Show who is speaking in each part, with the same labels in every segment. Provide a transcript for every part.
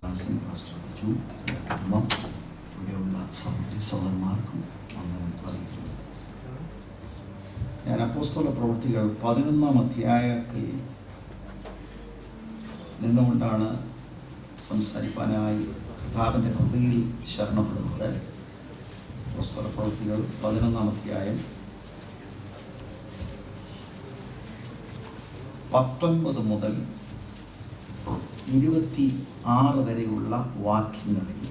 Speaker 1: Pastor Biju, കുടുംബം, ഇവിടെയുള്ള സഹോദരി സഹോദരന്മാർക്കും വന്ദനം അറിയിക്കുന്നു. ഞാൻ അപ്പോസ്തല പ്രവൃത്തികൾ 11-ാം അധ്യായത്തിൽ നിന്നുകൊണ്ടാണ് സംസാരിക്കാനായി കർത്താവിൻ്റെ കൃപയിൽ ശരണപ്പെടുന്നത്. അപ്പോസ്തല പ്രവൃത്തികൾ 11-ാം അധ്യായം 19 മുതൽ 26 വരെയുള്ള വാക്യങ്ങളിൽ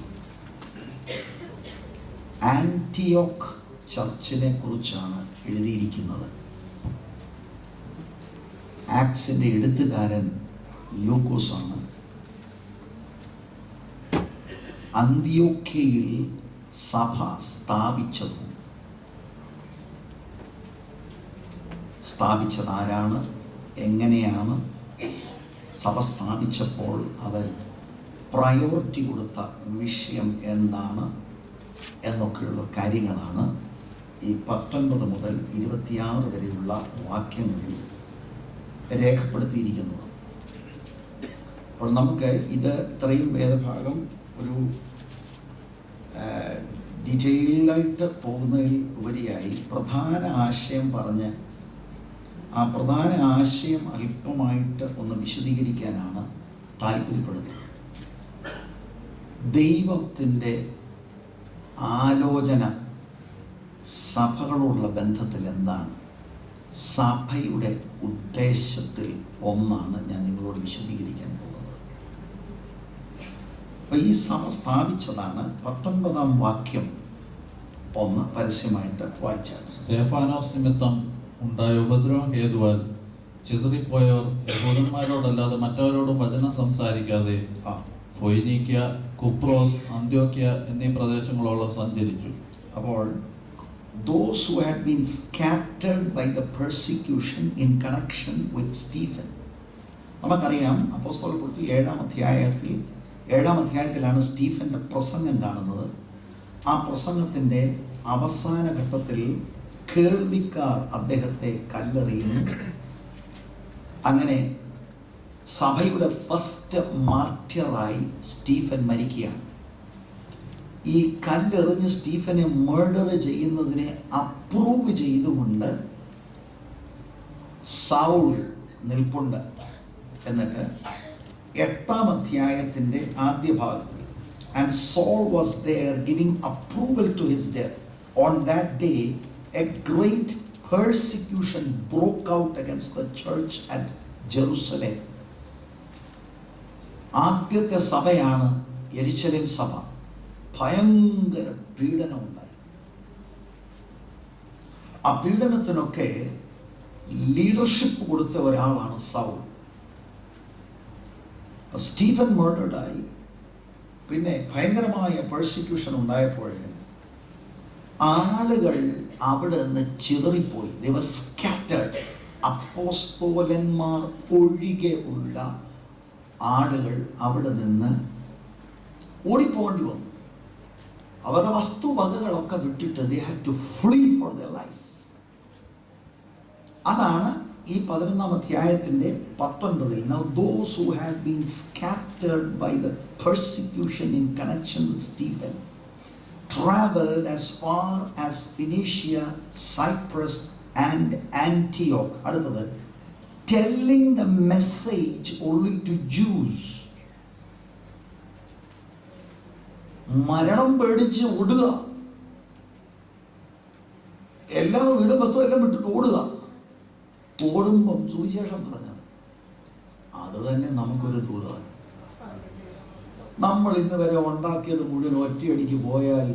Speaker 1: ആന്റിയോക്ക് ചർച്ചിനെ കുറിച്ചാണ് എഴുതിയിരിക്കുന്നത്. ആക്സിന്റെ എഴുത്തുകാരൻ ലൂക്കോസാണ്. അന്ത്യോക്യയിൽ സഭ സ്ഥാപിച്ചത് ആരാണ്, എങ്ങനെയാണ് സഭ സ്ഥാപിച്ചപ്പോൾ അവർ പ്രയോറിറ്റി കൊടുത്ത വിഷയം എന്താണ് എന്നൊക്കെയുള്ള കാര്യങ്ങളാണ് ഈ 19 മുതൽ 26 വരെയുള്ള വാക്യങ്ങളിൽ രേഖപ്പെടുത്തിയിരിക്കുന്നത്. അപ്പോൾ നമുക്ക് ഇത് ഇത്രയും വേദഭാഗം ഒരു ഡീറ്റെയിലായിട്ട് പോകുന്നതിൽ ഉപരിയായി പ്രധാന ആശയം പറഞ്ഞ് ആ പ്രധാന ആശയം അല്പമായിട്ട് ഒന്ന് വിശദീകരിക്കാനാണ് താല്പര്യപ്പെടുന്നത്. ദൈവത്തിൻ്റെ ആലോചന സഭകളോടുള്ള ബന്ധത്തിൽ എന്താണ്, സഭയുടെ ഉദ്ദേശത്തിൽ ഒന്നാണ് ഞാൻ നിങ്ങളോട് വിശദീകരിക്കാൻ പോകുന്നത്. അപ്പോൾ ഈ സഭ സ്ഥാപിച്ചതാണ് 19-ാം വാക്യം ഒന്ന് പരസ്യമായിട്ട് വായിച്ചാൽ.
Speaker 2: സ്തേഫാനോസ് നിമിത്തം ഉണ്ടായ ഉപദ്രവം ഹേതുവാൽ ചിതറിപ്പോയവർ യഹൂദന്മാരോടല്ലാതെ മറ്റവരോടും വചനം സംസാരിക്കാതെ ഫൊയ്നീക്യ, കുപ്രോസ്, അന്ത്യോക്യ എന്നീ പ്രദേശങ്ങളോളം സഞ്ചരിച്ചു.
Speaker 1: അപ്പോൾ those who had been scattered by the persecution in connection with Stephen, നമുക്കറിയാം അപ്പോസ്തല പ്രവൃത്തി 7-ാം അധ്യായത്തിലാണ് സ്റ്റീഫന്റെ പ്രസംഗം കാണുന്നത്. ആ പ്രസംഗത്തിന്റെ അവസാന ഘട്ടത്തിൽ കേൾവിക്കാർ അദ്ദേഹത്തെ കല്ലെറിയുന്നു. അങ്ങനെ സഭയുടെ ഫസ്റ്റ് മാർട്ടിയറായി സ്റ്റീഫൻ മരിക്കുകയാണ്. ഈ കല്ലെറിഞ്ഞ് സ്റ്റീഫനെ മർഡർ ചെയ്യുന്നതിനെ അപ്രൂവ് ചെയ്തുകൊണ്ട് സൗൾ നിൽപ്പുണ്ട്. എന്നിട്ട് 8-ാം അധ്യായത്തിൻ്റെ ആദ്യ ഭാഗത്തിൽ and Saul was there giving approval to his death. On that day a great persecution broke out against the church at Jerusalem. ആദ്യത്തെ സഭയാണ് യെരുശലേം സഭ. ഭയങ്കര പീഡനം ഉണ്ടായി. ആ പീഡനത്തിനൊക്കെ ലീഡർഷിപ്പ് കൊടുത്ത ഒരാളാണ് സൗൾ. സ്റ്റീഫൻ മർഡേർഡായി. പിന്നെ ഭയങ്കരമായ പെർസിക്യൂഷൻ ഉണ്ടായപ്പോൾ ആളുകൾ അവിടെ നിന്ന് ചിതറിപ്പോയി. They were scattered. അപ്പോസ്തലന്മാർ ഒഴികെ ഉള്ള ആളുകൾ അവിടെ നിന്ന് ഓടിപ്പോകേണ്ടി വന്നു. അവരുടെ വസ്തുവകകളൊക്കെ വിട്ടിട്ട് they had to flee for their life. അതാണ് ഈ 11-ാം അധ്യായത്തിൻ്റെ 19. Now those who had been scattered by the persecution in connection with Stephen traveled as far as Phoenicia, Cyprus and Antioch. അടുത്തത് telling the message only to Jews. മരണം പേടിച്ച് ഓടുക, എല്ലാ വീടും വസ്തു എല്ലാം വിട്ടിട്ട് ഓടുക. ഓടുമ്പം സുവിശേഷം പറഞ്ഞത് അത് തന്നെ നമുക്കൊരു ദൂതാണ്. നമ്മൾ ഇന്ന് വരെ ഉണ്ടാക്കിയത് മുഴുവൻ ഒറ്റയടിക്ക് പോയാൽ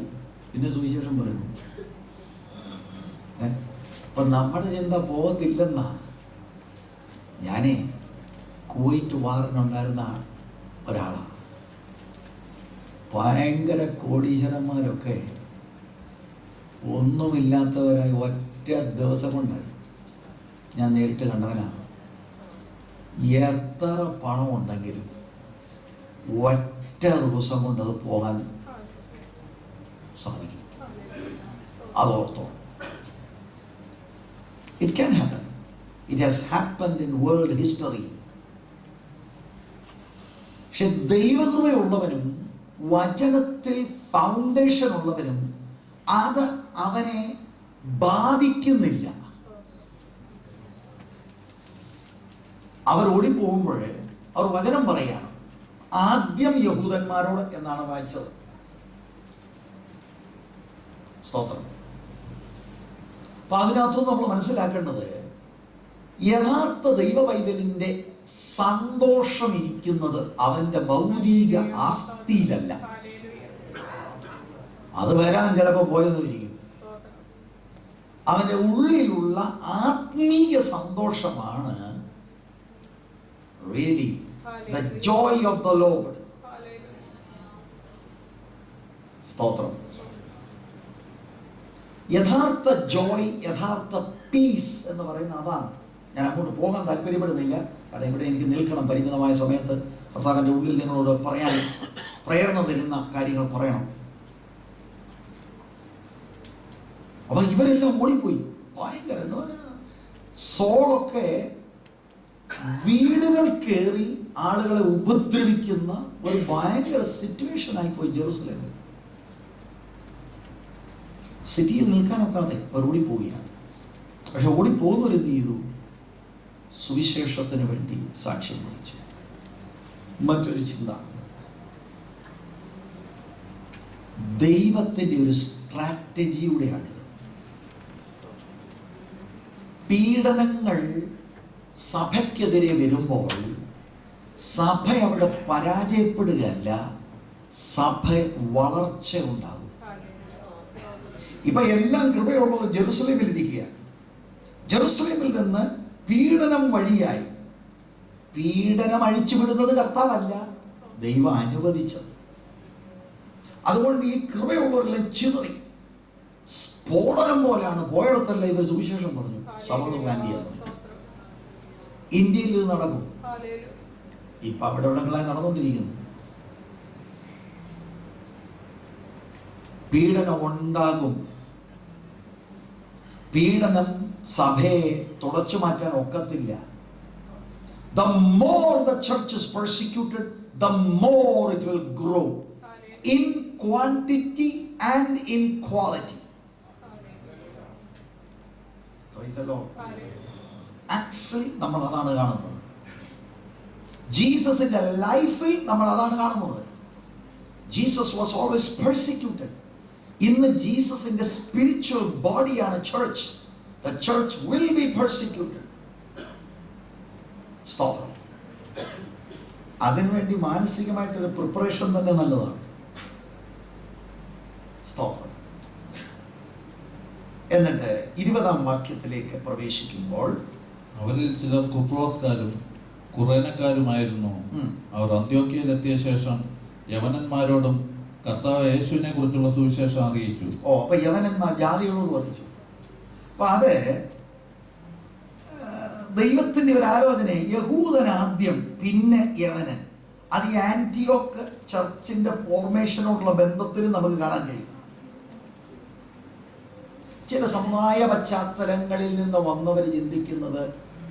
Speaker 1: പിന്നെ സുവിശേഷം പറയുന്നു. അപ്പൊ നമ്മുടെ ചിന്ത പോകത്തില്ലെന്നാ. ഞാനേ കുവൈറ്റ് വാറിനുണ്ടായിരുന്ന ഒരാളാണ്. ഭയങ്കര കോടീശ്വരന്മാരൊക്കെ ഒന്നുമില്ലാത്തവരായി ഒറ്റ ദിവസം കൊണ്ടായി. ഞാൻ നേരിട്ട് കണ്ടവനാണ്. എത്ര പണം ഉണ്ടെങ്കിലും ഒറ്റ ദിവസം കൊണ്ട് അത് പോകാൻ സാധിക്കും. അതോർത്തോ. It can happen. It has happened in world history. പക്ഷെ ദൈവകൃപയുള്ളവനും വചനത്തിൽ ഫൗണ്ടേഷൻ ഉള്ളവനും അത് അവനെ ബാധിക്കുന്നില്ല. അവർ ഓടിപ്പോകുമ്പോൾ അവർ വചനം പറയാണ്, ആദ്യം യഹൂദന്മാരോട് എന്നാണ് വായിച്ചത്. സ്തോത്രം. അപ്പൊ അതിനകത്തുനിന്ന് നമ്മൾ മനസ്സിലാക്കേണ്ടത്, യഥാർത്ഥ ദൈവവൈദ്യന്റെ സന്തോഷം ഇരിക്കുന്നത് അവന്റെ ഭൗതിക ആസ്തിയിലല്ല. അത് വരാൻ ചിലപ്പോൾ പോയെന്നിരിക്കും. അവന്റെ ഉള്ളിലുള്ള ആത്മീയ സന്തോഷമാണ് really the joy of the Lord. സ്തോത്രം. യഥാർത്ഥ ജോയ്, യഥാർത്ഥ പീസ് എന്ന് പറയുന്ന അതാണ്. ഞാൻ അങ്ങോട്ട് പോകാൻ താല്പര്യപ്പെടുന്നില്ല, കാരണം ഇവിടെ എനിക്ക് നിൽക്കണം. പരിമിതമായ സമയത്ത് കർത്താവിന്റെ ഉള്ളിൽ നിങ്ങളോട് പറയാൻ പ്രേരണ തരുന്ന കാര്യങ്ങൾ പറയണം. അപ്പൊ ഇവരെല്ലാം ഓടിപ്പോയി. ഭയങ്കര എന്താ പറയുക, സോളൊക്കെ വീടുകൾ കയറി ആളുകളെ ഉപദ്രവിക്കുന്ന ഒരു ഭയങ്കര സിറ്റുവേഷൻ ആയിപ്പോയി ജെറുസലേമിൽ. സിറ്റിയിൽ നിൽക്കാനൊക്കാതെ അവർ ഓടിപ്പോവുകയാണ്. പക്ഷെ ഓടിപ്പോകുന്നവർ എന്ത് ചെയ്തു? സുവിശേഷത്തിന് വേണ്ടി സാക്ഷ്യം വഹിച്ചു. മറ്റൊരു ചിന്ത, ദൈവത്തിന്റെ ഒരു സ്ട്രാറ്റജിയുടെയാണിത്. പീഡനങ്ങൾ സഭയ്ക്കെതിരെ വരുമ്പോൾ സഭ അവിടെ പരാജയപ്പെടുകയല്ല, സഭ വളർച്ച ഉണ്ടാകും. ഇപ്പൊ എല്ലാം കൃപയുള്ളത് ജെറുസലേമിൽ ഇരിക്കുക. ജെറുസലേമിൽ നിന്ന് പീഡനം വഴിയായി, പീഡനം അഴിച്ചുവിടുന്നത് കർത്താവല്ല, ദൈവം അനുവദിച്ചത്. അതുകൊണ്ട് ഈ കൃപയുള്ളവരെല്ലാം ചിതറി സ്ഫോടനം പോലെയാണ്. പോയിടത്തല്ല ഇവർ സുവിശേഷം പറഞ്ഞു, സഭകൾ പ്ലാൻ ചെയ്യുന്നത്. ഇന്ത്യയിൽ ഇത് നടക്കും. ഇപ്പൊ അവിടെ ഇവിടങ്ങളായി നടന്നുകൊണ്ടിരിക്കുന്നു. പീഡനം ഉണ്ടാകും. പീഡനം സഭയെ തുടച്ചു മാറ്റാൻ ഒക്കത്തില്ല. The more the church is persecuted, the more it will grow in quantity and in quality. Praise the Lord. Actually നമ്മൾ അതാണ് കാണുന്നത്. ജീസസിന്റെ ലൈഫിൽ നമ്മൾ അതാണ് കാണുന്നത്. Jesus was always persecuted. ഇന്ന് ജീസസിന്റെ സ്പിരിച്വൽ ബോഡിയാണ് church. The church will be persecuted. സ്തോത്രം. അതിനുവേണ്ടി മാനസികമായിട്ടൊരു പ്രിപ്പറേഷൻ തന്നെ നല്ലതാണ്. സ്തോത്രം. എന്നിട്ട് 20-ാം വാക്യത്തിലേക്ക് പ്രവേശിക്കുമ്പോൾ,
Speaker 2: അവരിൽ ചിലർ കുപ്രോസ്കാരും കുറേനക്കാരുമായിരുന്നു. അവർ അന്ത്യോക്യയിൽ എത്തിയ ശേഷം യവനന്മാരോടും കർത്താവ് യേശുവിനെ കുറിച്ചുള്ള സുവിശേഷം അറിയിച്ചു.
Speaker 1: അപ്പൊ യവനന്മാർ ജാതികളോട് പറഞ്ഞു. അപ്പൊ അത് ദൈവത്തിന്റെ ഒരു ആലോചന. യഹൂദൻ ആദ്യം, പിന്നെ യവനൻ. അത് ഈ ആന്റിയോക്ക് ചർച്ചിന്റെ ഫോർമേഷനോടുള്ള ബന്ധത്തിൽ നമുക്ക് കാണാൻ കഴിയും. ചില സമുദായ പശ്ചാത്തലങ്ങളിൽ നിന്ന് വന്നവർ ചിന്തിക്കുന്നത്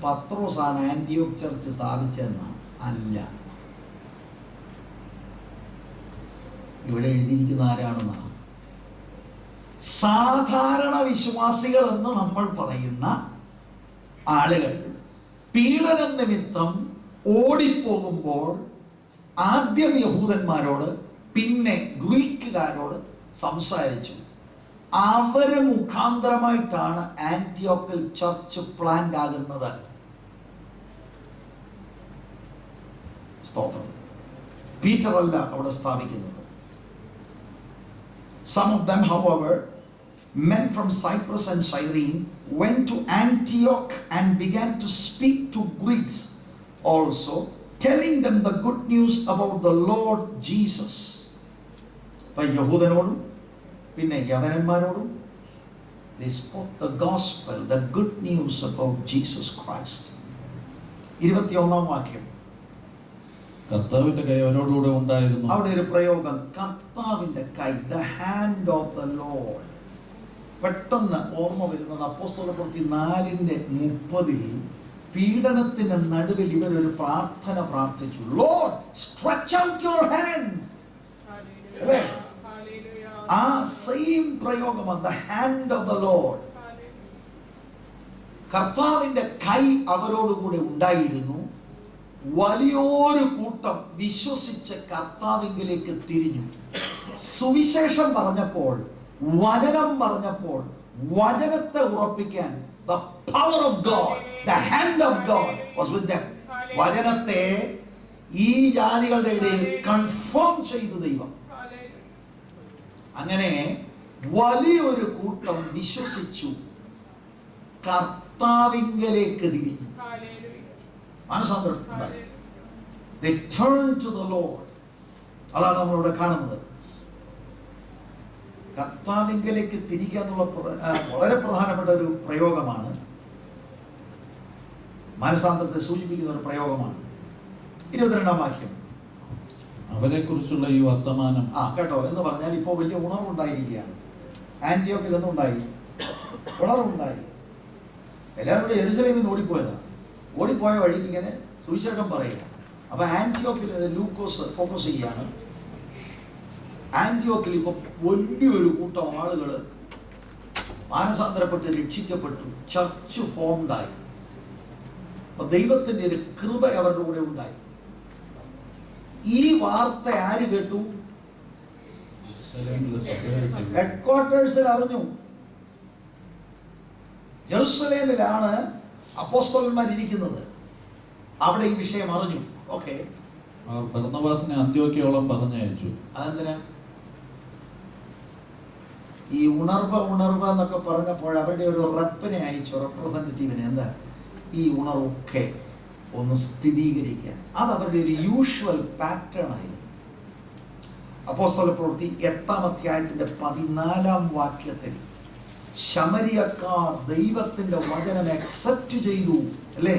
Speaker 1: പത്രോസാണ് ആന്റിയോക്ക് ചർച്ച് സ്ഥാപിച്ചതെന്നാണ്. അല്ല, ഇവിടെ എഴുതിയിരിക്കുന്ന ആരാണെന്നാണ്? സാധാരണ വിശ്വാസികൾ എന്ന് നമ്മൾ പറയുന്ന ആളുകൾ പീഡന നിമിത്തം ഓടിപ്പോകുമ്പോൾ ആദ്യം യഹൂദന്മാരോട്, പിന്നെ ഗ്രീക്കുകാരോട് സംസാരിച്ചു. അവര് മുഖാന്തരമായിട്ടാണ് ആന്റിയോക്കിൽ ചർച്ച് പ്ലാന്റ് ആകുന്നത്. സ്തോത്രം. പീറ്റർ അല്ല അവിടെ സ്ഥാപിക്കുന്നത്. Some of them, however, men from Cyprus and Cyrene, went to Antioch and began to speak to Greeks also, telling them the good news about the Lord Jesus. By യഹൂദനോടും പിന്നെ യവനന്മാരോടും they spoke the gospel, the good news about Jesus Christ. 21-ാം വാക്യം.
Speaker 2: കർത്താവിന്റെ കൈ അവരോടുകൂടെ ഉണ്ടായിരുന്നു.
Speaker 1: അവിടെ ഒരു പ്രയോഗം, കർത്താവിന്റെ കൈ, the hand of the Lord. പെട്ടെന്ന് ഓർമ്മ വരുന്നത് അപ്പോസ്തലപ്രവൃത്തി 4:30 പീഡനത്തിന് നടുവിൽ ഇവരൊരു പ്രാർത്ഥന പ്രാർത്ഥിച്ചു. Lord stretch out your hand. അല്ലേ? ആ സെയിം പ്രയോഗമാണ്, the hand of the Lord. കർത്താവിന്റെ കൈ അവരോടുകൂടെ ഉണ്ടായിരുന്നു. വലിയൊരു കൂട്ടം വിശ്വസിച്ച് കർത്താവിങ്കിലേക്ക് തിരിഞ്ഞു. സുവിശേഷം പറഞ്ഞപ്പോൾ, വചനം പറഞ്ഞപ്പോൾ, വചനത്തെ ഉറപ്പിക്കാൻ the power of God, the hand of God was with them. വചനത്തെ ഈ ജാതികളുടെ ഇടയിൽ കൺഫേം ചെയ്തു ദൈവം. അങ്ങനെ വലിയൊരു കൂട്ടം വിശ്വസിച്ചു, കർത്താവിങ്കലേക്ക് തിരിഞ്ഞു, മനസ്സാന്തരം ഉണ്ടായി. They turned to the Lord. അതാണ് നമ്മളിവിടെ കാണുന്നത്. കർത്താവിങ്കലേക്ക് തിരിക്കുക എന്നുള്ള വളരെ പ്രധാനപ്പെട്ട ഒരു പ്രയോഗമാണ്. മനസ്സാന്തരത്തെ സൂചിപ്പിക്കുന്ന ഒരു പ്രയോഗമാണ്. 22-ാം വാക്യം.
Speaker 2: അവരെ കുറിച്ചുള്ള ഈ വർത്തമാനം
Speaker 1: കേട്ടോ എന്ന് പറഞ്ഞാൽ ഇപ്പോൾ വലിയ ഉണർവുണ്ടായിരിക്കുകയാണ്. ആന്റിയോക്കിൽ എന്തുണ്ടായി? ഉണർവുണ്ടായി. എല്ലാവരും കൂടെ യെരുശലേമിൽ നിന്ന് ഓടിപ്പോയതാണ്. ഓടിപ്പോയ വഴിക്ക് ഇങ്ങനെ സുവിശേഷം പറയുക. അപ്പൊ ആന്റിയോക്കിൽ ലൂക്കോസ് ഫോക്കസ് ചെയ്യാണ്. ആന്റിയോക്കിൽ ഇപ്പൊ വലിയൊരു കൂട്ടം ആളുകൾ മാനസാന്തരപ്പെട്ട് രക്ഷിക്കപ്പെട്ടു. ചർച്ച് ഫോംഡായി. അപ്പൊ ദൈവത്തിന്റെ ഒരു കൃപ അവരുടെ കൂടെ ഉണ്ടായി. ഈ വാർത്ത ആര് കേട്ടു? ഹെഡ്ക്വാർട്ടേഴ്സിൽ അറിഞ്ഞു. ജെറുസലേമിലാണ് അപ്പോസ്തലന്മാർ ഇരിക്കുന്നത്. അവിടെ ഈ വിഷയം അറിഞ്ഞു. ഓക്കെ,
Speaker 2: ബർന്നബാസിനെ അന്ത്യോക്യയോളം പറഞ്ഞയച്ചു.
Speaker 1: അതെന്തിനാ? ഈ ഉണർവ് എന്നൊക്കെ പറഞ്ഞപ്പോൾ അവരുടെ ഒരു റെപ്പിനെ അയച്ചു, റെപ്രസെന്റേറ്റീവിനെ. എന്താ ഈ ഉണർവൊക്കെ ഒന്ന് സ്ഥിരീകരിക്കാൻ. അത് അവരുടെ ഒരു യൂഷ്വൽ പാറ്റേൺ ആയിരുന്നു. അപ്പോസ്തലപ്രവൃത്തി 8-ാം അധ്യായത്തിന്റെ 14-ാം വാക്യത്തിൽ ശമരിയക്കാർ ദൈവത്തിന്റെ വചനം അക്സെപ്റ്റ് ചെയ്തു, അല്ലേ?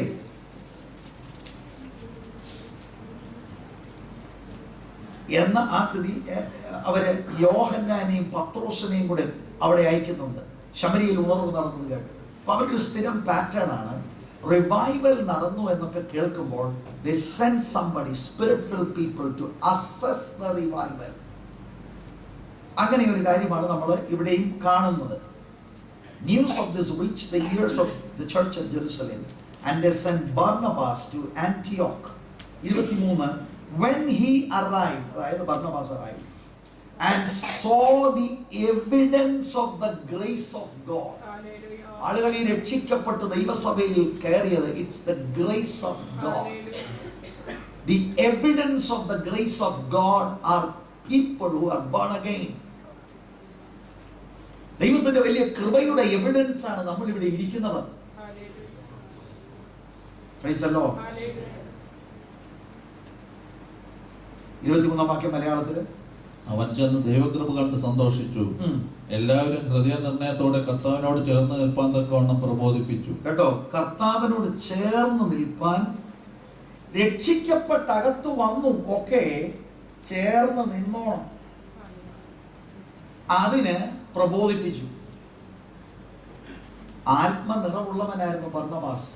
Speaker 1: എന്ന ആ സ്ഥിതി അവര് യോഹന്നാനെയും പത്രോസിനെയും കൂടെ അവിടെ അയക്കുന്നുണ്ട്. ശമരിയിൽ ഉണർവ് നടന്നത് കേട്ട്. അപ്പൊ അവരുടെ ഒരു സ്ഥിരം പാറ്റേൺ ആണ്. റിവൈവൽ നടന്നു എന്നൊക്കെ കേൾക്കുമ്പോൾ they send somebody, spirit-filled people to assess the revival. അങ്ങനെ ഒരു കാര്യമാണ് നമ്മൾ ഇവിടെയും കാണുന്നത്. News of this reached the ears of the church at Jerusalem, and they sent Barnabas to Antioch. 23 when he arrived, അതായത് Barnabas arrived and saw the evidence of the grace of God. ആളുകൾ ഈ രക്ഷിക്കപ്പെട്ട് ദൈവസഭയിൽ കയറിയത്, it's the grace of God. The evidence of the grace of God are people who are born again. ദൈവത്തിന്റെ വലിയ കൃപയുടെ evidence ആണ് നമ്മൾ ഇവിടെ ഇരിക്കുന്നവർ. Praise the Lord. 23-ാം വാക്യം മലയാളത്തില്.
Speaker 2: അവൻ ചെന്ന് ദൈവകൃപ കണ്ട് സന്തോഷിച്ചു. എല്ലാവരും ഹൃദയനിർണയത്തോടെ കർത്താവിനോട് ചേർന്ന് നിൽപ്പാൻ തക്കവണ്ണം പ്രബോധിപ്പിച്ചു.
Speaker 1: കേട്ടോ, കർത്താവിനോട് ചേർന്ന് നിൽപ്പാൻ, രക്ഷിക്കപ്പെട്ട അകത്ത് വന്നു ഒക്കെ ചേർന്ന് നിന്നോണം, അതിന് പ്രബോധിപ്പിച്ചു. ആത്മനിറവുള്ളവനായിരുന്നു ബർന്നബാസ്.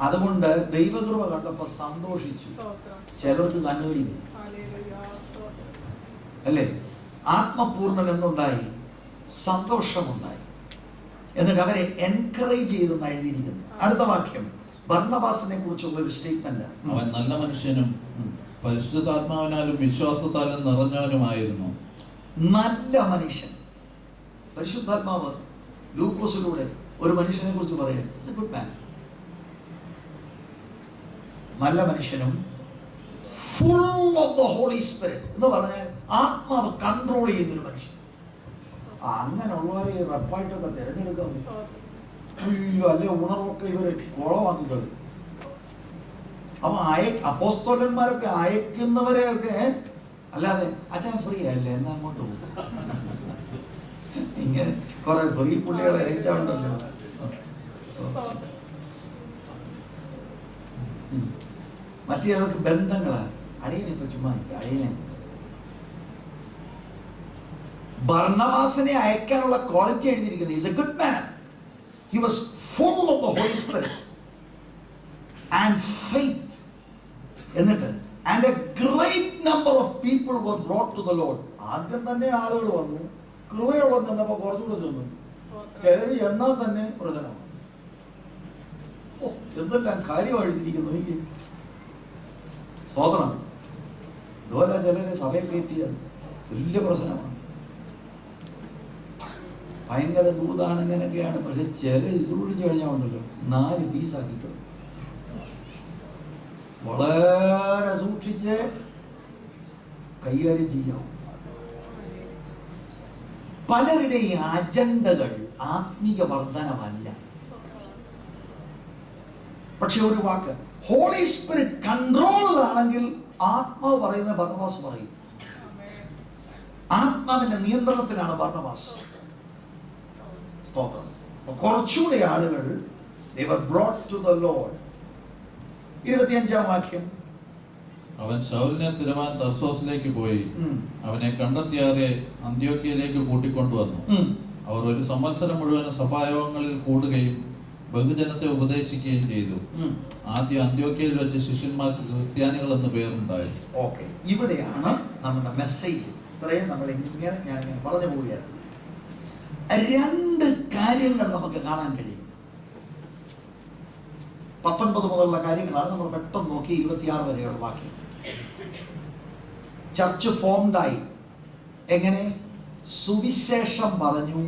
Speaker 1: അതുകൊണ്ട് ദൈവകൃപ കണ്ടപ്പോ സന്തോഷിച്ചു. ചിലർക്ക് കണ്ണുകടി അല്ലേ? ആത്മപൂർണ്ണൻ എന്നുണ്ടായി, സന്തോഷമുണ്ടായി. എന്നിട്ട് അവരെ എൻകറേജ് ചെയ്തെന്ന് എഴുതിയിരിക്കുന്നു. അടുത്ത വാക്യം ബർന്നബാസിനെ കുറിച്ചുള്ള ഒരു സ്റ്റേറ്റ്മെന്റ്.
Speaker 2: അവൻ നല്ല മനുഷ്യനും പരിശുദ്ധാത്മാവിനാലും വിശ്വാസത്താലും നിറഞ്ഞവനുമായിരുന്നു.
Speaker 1: നല്ല മനുഷ്യൻ. പരിശുദ്ധാത്മാവ് ലൂക്കോസിലൂടെ ഒരു മനുഷ്യനെ കുറിച്ച് പറയാം, ഗുഡ് മാൻ. നല്ല മനുഷ്യനും full of the Holy Spirit എന്ന് പറഞ്ഞാൽ ആത്മാവ് കൺട്രോൾ ചെയ്യുന്നൊരു മനുഷ്യൻ. അങ്ങനെയുള്ളവരെ റപ്പായിട്ടൊക്കെ തിരഞ്ഞെടുക്കാം. അല്ലെ ഉണർവൊക്കെ ഇവരെ കോളമാക്കുന്നത്. അപ്പൊ അപ്പോസ്തലന്മാരൊക്കെ അയക്കുന്നവരെയൊക്കെ അല്ലാതെ അച്ഛൻ ഫ്രീ അല്ലേ എന്നാ അങ്ങോട്ട് പോകും. ഇങ്ങനെ കുറെ ഫ്രീ പുള്ളികളെ അയച്ചാണല്ലോ. മറ്റു ചിലർക്ക് ബന്ധങ്ങളാണ്. അടിയനിപ്പോ ചുമ്മാ അടിയനെ. ബർന്നബാസിനെ അയക്കാനുള്ള ക്വാളിറ്റി എഴുതിയിരിക്കുന്നത്. Is a good man. He was full of the Holy Spirit. And faith. എന്നിട്ട് and a great number of people were brought to the Lord. ആദ്യം തന്നെ ആളുകൾ വന്നു, കൃപയുള്ള ചെന്നപ്പോ കുറച്ചുകൂടെ ചെന്നു, ചിലര് എന്നാൽ തന്നെ പ്രചനം. ഓ, എന്തെല്ലാം കാര്യം എഴുതിയിരിക്കുന്നു എനിക്ക്. സ്വതന്ത്രം ഇതുപോലെ ചിലരെ സഭയെ കയറ്റിയത് വലിയ പ്രശ്നമാണ്. ഭയങ്കര ദൂതാണ് ഇങ്ങനെയൊക്കെയാണ്. പക്ഷെ ചില ഇസുപിടിച്ച് കഴിഞ്ഞാൽ ഉണ്ടല്ലോ 4 പീസാക്കിയിട്ടു. വളരെ സൂക്ഷിച്ച് കൈകാര്യം ചെയ്യാം. പലരുടെ ഈ അജണ്ടകൾ ആത്മീയ വർധനമല്ല. പക്ഷെ ഒരു വാക്ക്, ഹോളി സ്പിരിറ്റ് കൺട്രോളിലാണെങ്കിൽ ആത്മാവ് പറയുന്ന ബർന്നബാസ് പറയും. ആത്മാവിന്റെ നിയന്ത്രണത്തിലാണ് ബർന്നബാസ്. സ്തോത്രം. കുറച്ചുകൂടെ ആളുകൾ they were brought to the Lord. 25-ാം വാക്യം,
Speaker 2: അവൻ ശൗലിനെ തിരുവാൻ തർസോസിലേക്ക് പോയി അവനെ കണ്ടെത്തിയാറെ അന്ത്യോക്യയിലേക്ക് കൂട്ടിക്കൊണ്ടുവന്നു. അവർ 1 സംവത്സരം മുഴുവൻ സഭായോഗങ്ങളിൽ കൂടുകയും ബഹുജനത്തെ ഉപദേശിക്കുകയും ചെയ്തു. ആദ്യം അന്ത്യോക്യയിൽ വെച്ച് ശിഷ്യന്മാർക്ക് ക്രിസ്ത്യാനികൾ എന്ന് പേരുണ്ടായി.
Speaker 1: ഓക്കെ, ഇവിടെയാണ് നമ്മുടെ മെസ്സേജ്. ഇത്രയും നമ്മൾ ഞാൻ പറഞ്ഞു പോവുകയാണ്. 2 കാര്യങ്ങൾ നമുക്ക് കാണാൻ കഴിയും. 19 മുതലുള്ള കാര്യങ്ങളാണ് നമ്മൾ പെട്ടെന്ന് നോക്കി 26 വരെയുള്ള വാക്യം. ചർച്ച് ഫോംഡായി. എങ്ങനെ? സുവിശേഷം പറഞ്ഞു,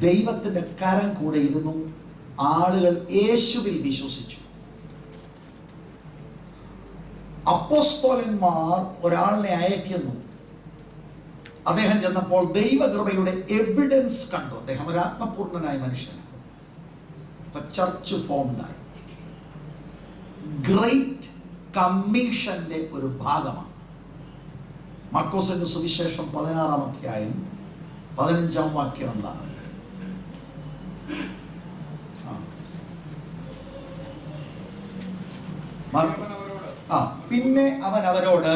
Speaker 1: ദൈവത്തിന്റെ കരം കൂടെ ഇരുന്നു, ആളുകൾ യേശുവിൽ വിശ്വസിച്ചു. അപ്പോസ്തലന്മാർ ഒരാളിനെ അയക്കുന്നു. അദ്ദേഹം ചെന്നപ്പോൾ ദൈവകൃപയുടെ എവിഡൻസ് കണ്ടു. അദ്ദേഹം ഒരു ആത്മപൂർണനായ മനുഷ്യനാണ്. ചർച്ച് ഫോംഡായി. ഗ്രേറ്റ് കമ്മീഷന്റെ ഒരു ഭാഗമാണ്. മർക്കോസിന്റെ സുവിശേഷം 16-ാം അധ്യായം 15-ാം വാക്യം എന്താണ്? പിന്നെ അവൻ അവരോട്,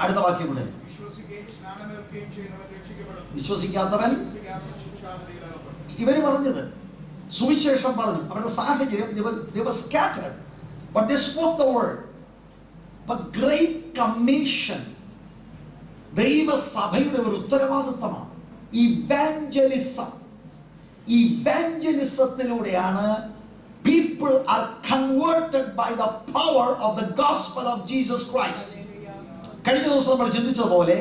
Speaker 1: അടുത്ത വാക്യം കൂടെ, വിശ്വസിക്കാത്തവൻ. ഇവര് പറഞ്ഞത് സുവിശേഷം പറഞ്ഞു, അവരുടെ സാഹചര്യം, they were scattered but they spoke the word. But great commission ദൈവസഭയുടെ ഒരു ഉത്തരവാദിത്തമാണ്. ഇവാഞ്ചലിസത്തിലൂടെയാണ് people are converted by the power of the gospel of Jesus Christ. കഴിഞ്ഞ ദിവസം നമ്മൾ ചിന്തിച്ചതുപോലെ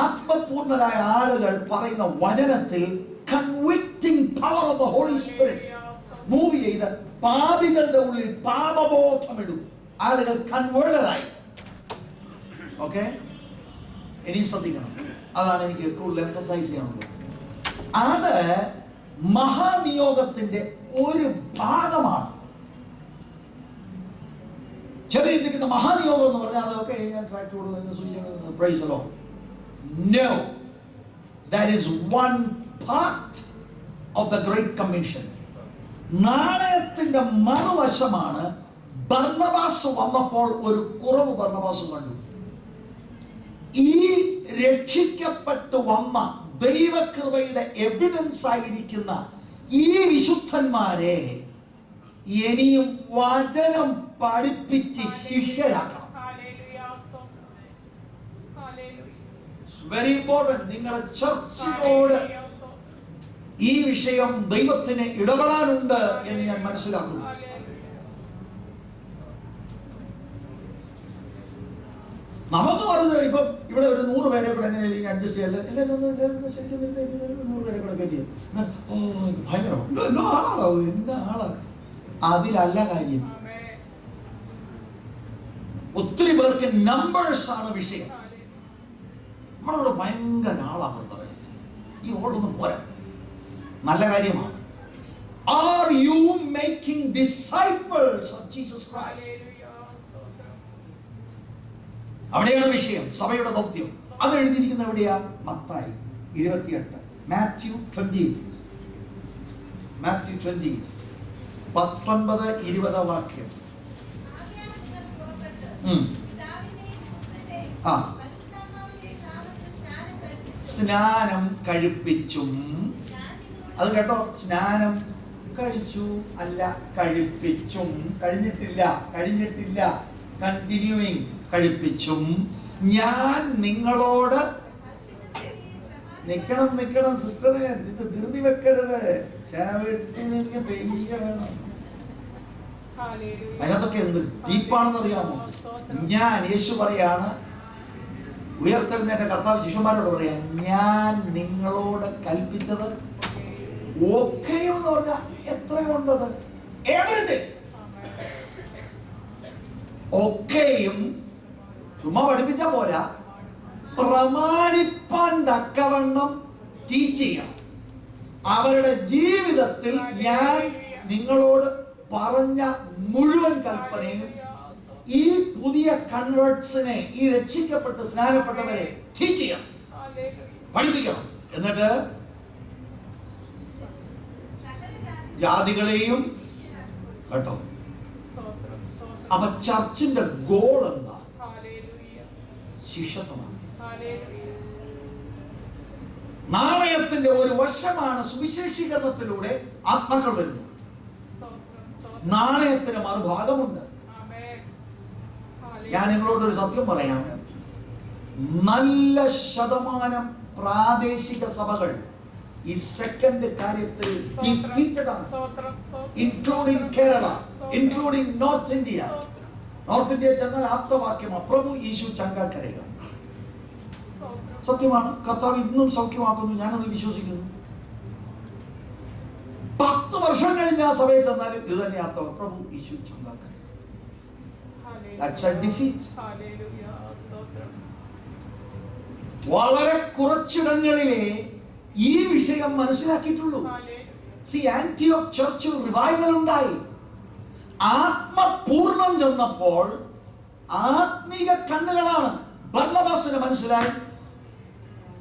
Speaker 1: ആത്മപൂർണരായ ആളുകൾ പറയുന്ന വചനത്തിൽ convicting power of the Holy Spirit move ചെയ്ത് പാപികളുടെ ഉള്ളിൽ പാപബോധമിടും. ആളുകൾ കൺവേർട്ടഡായി. ഓക്കെ, ഇനി ശ്രദ്ധിക്കണം. അതാണ് എനിക്ക് കൂടുതൽ എംഫസൈസ് ചെയ്യാനുള്ളത്. അത് മഹാനിയോഗത്തിന്റെ ഒരു ഭാഗമാണ്. ചില ചിന്തിക്കുന്ന മഹാനിയോഗം എന്ന് പറഞ്ഞാൽ അതൊക്കെ ഞാൻ ട്രാക്ട് കൊടുക്കുന്ന സൂചിച്ചിട്ടുണ്ട്. Praise the Lord. No, that is one part of the great commission. നാണയത്തിന്റെ മറുവശമാണ് ബർന്നബാസ് വന്നപ്പോൾ ഒരു കുറവ് ബർന്നബാസ് കണ്ടു. ഈ രക്ഷിക്കപ്പെട്ടു വന്ന ദൈവകൃപയുടെ എവിഡൻസ് ആയിരിക്കുന്ന ഈ വിശുദ്ധന്മാരെ ഇനിയും വചനം പഠിപ്പിച്ച് ശിഷ്യരാക്കണം. Very important. നിങ്ങളുടെ ചർച്ചിനോട് ഈ വിഷയം ദൈവത്തിന് ഇടപെടാനുണ്ട് എന്ന് ഞാൻ മനസ്സിലാക്കുന്നു. നമുക്ക് പറഞ്ഞു ഇപ്പം ഇവിടെ ഒരു 100 പേരെ കൂടെ എങ്ങനെയായിരിക്കും അഡ്ജസ്റ്റ് ചെയ്യാൻ? 100 പേരെ കൂടെ കയറ്റി. ഓ, ഇത് ഭയങ്കരമാണ്, ആളാണോ എന്ന ആള്. അതിലല്ല കാര്യം. ഒത്തിരി പേർക്ക് നമ്പേഴ്സ് ആണ് വിഷയം. നമ്മളിവിടെ ഭയങ്കര ആളാണ് പറയാം. ഈ ഓളൊന്നും പോരാ. നല്ല കാര്യമാണ്. Are you making disciples of Jesus Christ? അവിടെയാണ് വിഷയം, സഭയുടെ ദൗത്യം. അത് എഴുതിയിരിക്കുന്നത് എവിടെയാ? മത്തായി 28, മാത്യു 28, 19-20 വാക്യം. സ്നാനം കഴിപ്പിച്ചും. അത് കേട്ടോ, സ്നാനം കഴിച്ചു അല്ല, കഴിപ്പിച്ചും. കഴിഞ്ഞിട്ടില്ല, കണ്ടിന്യൂയിങ്. കഴിപ്പിച്ചും ഞാൻ നിങ്ങളോട്. നിക്കണം സിസ്റ്ററെ, ഇത് ധൃതി വെക്കരുത്. ചവിട്ടി നിന്ന് പെയ്യ വേണം. അതിനകത്തൊക്കെ എന്ത് ഡീപ്പാണെന്ന് അറിയാമോ? യേശു പറയാണ്, ഉയർത്തെഴുന്നേറ്റ കർത്താവ് ശിഷ്യന്മാരോട് പറയാ, ഞാൻ നിങ്ങളോട് കൽപ്പിച്ചത് ഒക്കെയും എന്ന് പറഞ്ഞാൽ എത്രയുണ്ടത്? ഒക്കെയും ചുമ്മാ പഠിപ്പിച്ച പോരാ, പ്രമാണിപ്പാൻ തക്കവണ്ണം ടീച്ച് ചെയ്യാം. അവരുടെ ജീവിതത്തിൽ ഞാൻ നിങ്ങളോട് പറഞ്ഞ മുഴുവൻ കൽപ്പനയും ഈ പുതിയ കൺവേർട്സിനെ, ഈ രക്ഷിക്കപ്പെട്ട് സ്നാനപ്പെട്ടവരെ ടീച്ച് ചെയ്യണം, പഠിപ്പിക്കണം. എന്നിട്ട് ജാതികളെയും കേട്ടോ. അപ്പൊ ചർച്ചിന്റെ ഗോൾ എന്താ? ശിഷ്യത്വമാണ്. നാണയത്തിന്റെ ഒരു വശമാണ് സുവിശേഷീകരണത്തിലൂടെ ആത്മാക്കൾ വരുന്നത്. നാണയത്തിന് മറുഭാഗമുണ്ട്. ഞാൻ നിങ്ങളോടൊരു സത്യം പറയാം, നല്ല ശതമാനം പ്രാദേശിക സഭകൾ ഈ സെക്കൻഡ് കാര്യത്തിൽ ഡിഫീറ്റഡ് ആണ്, including Kerala, including north India. North India ചെന്നാൽ ആപ്തവാക്യമാണ്, പ്രഭു യേശു ചങ്കാക്കരയുക. സത്യമാണ്, കർത്താവ് ഇന്നും സൗഖ്യമാക്കുന്നു, ഞാനത് വിശ്വസിക്കുന്നു. 10 വർഷം കഴിഞ്ഞ് ആ സഭയിൽ ചെന്നാലും ഇത് തന്നെ അർത്ഥം, പ്രഭു യേശു ചങ്കാക്കര. വളരെ കുറച്ചിടങ്ങളിലെ ഈ വിഷയം മനസ്സിലാക്കിയിട്ടുള്ളൂ. ആന്റിയോക്ക് ചർച്ചിൽ റിവൈവൽ ഉണ്ടായി. ആത്മപൂർണം ചെന്നപ്പോൾ ആത്മീക കണ്ണുകളാണ്. ബർന്നബാസിന് മനസ്സിലായി,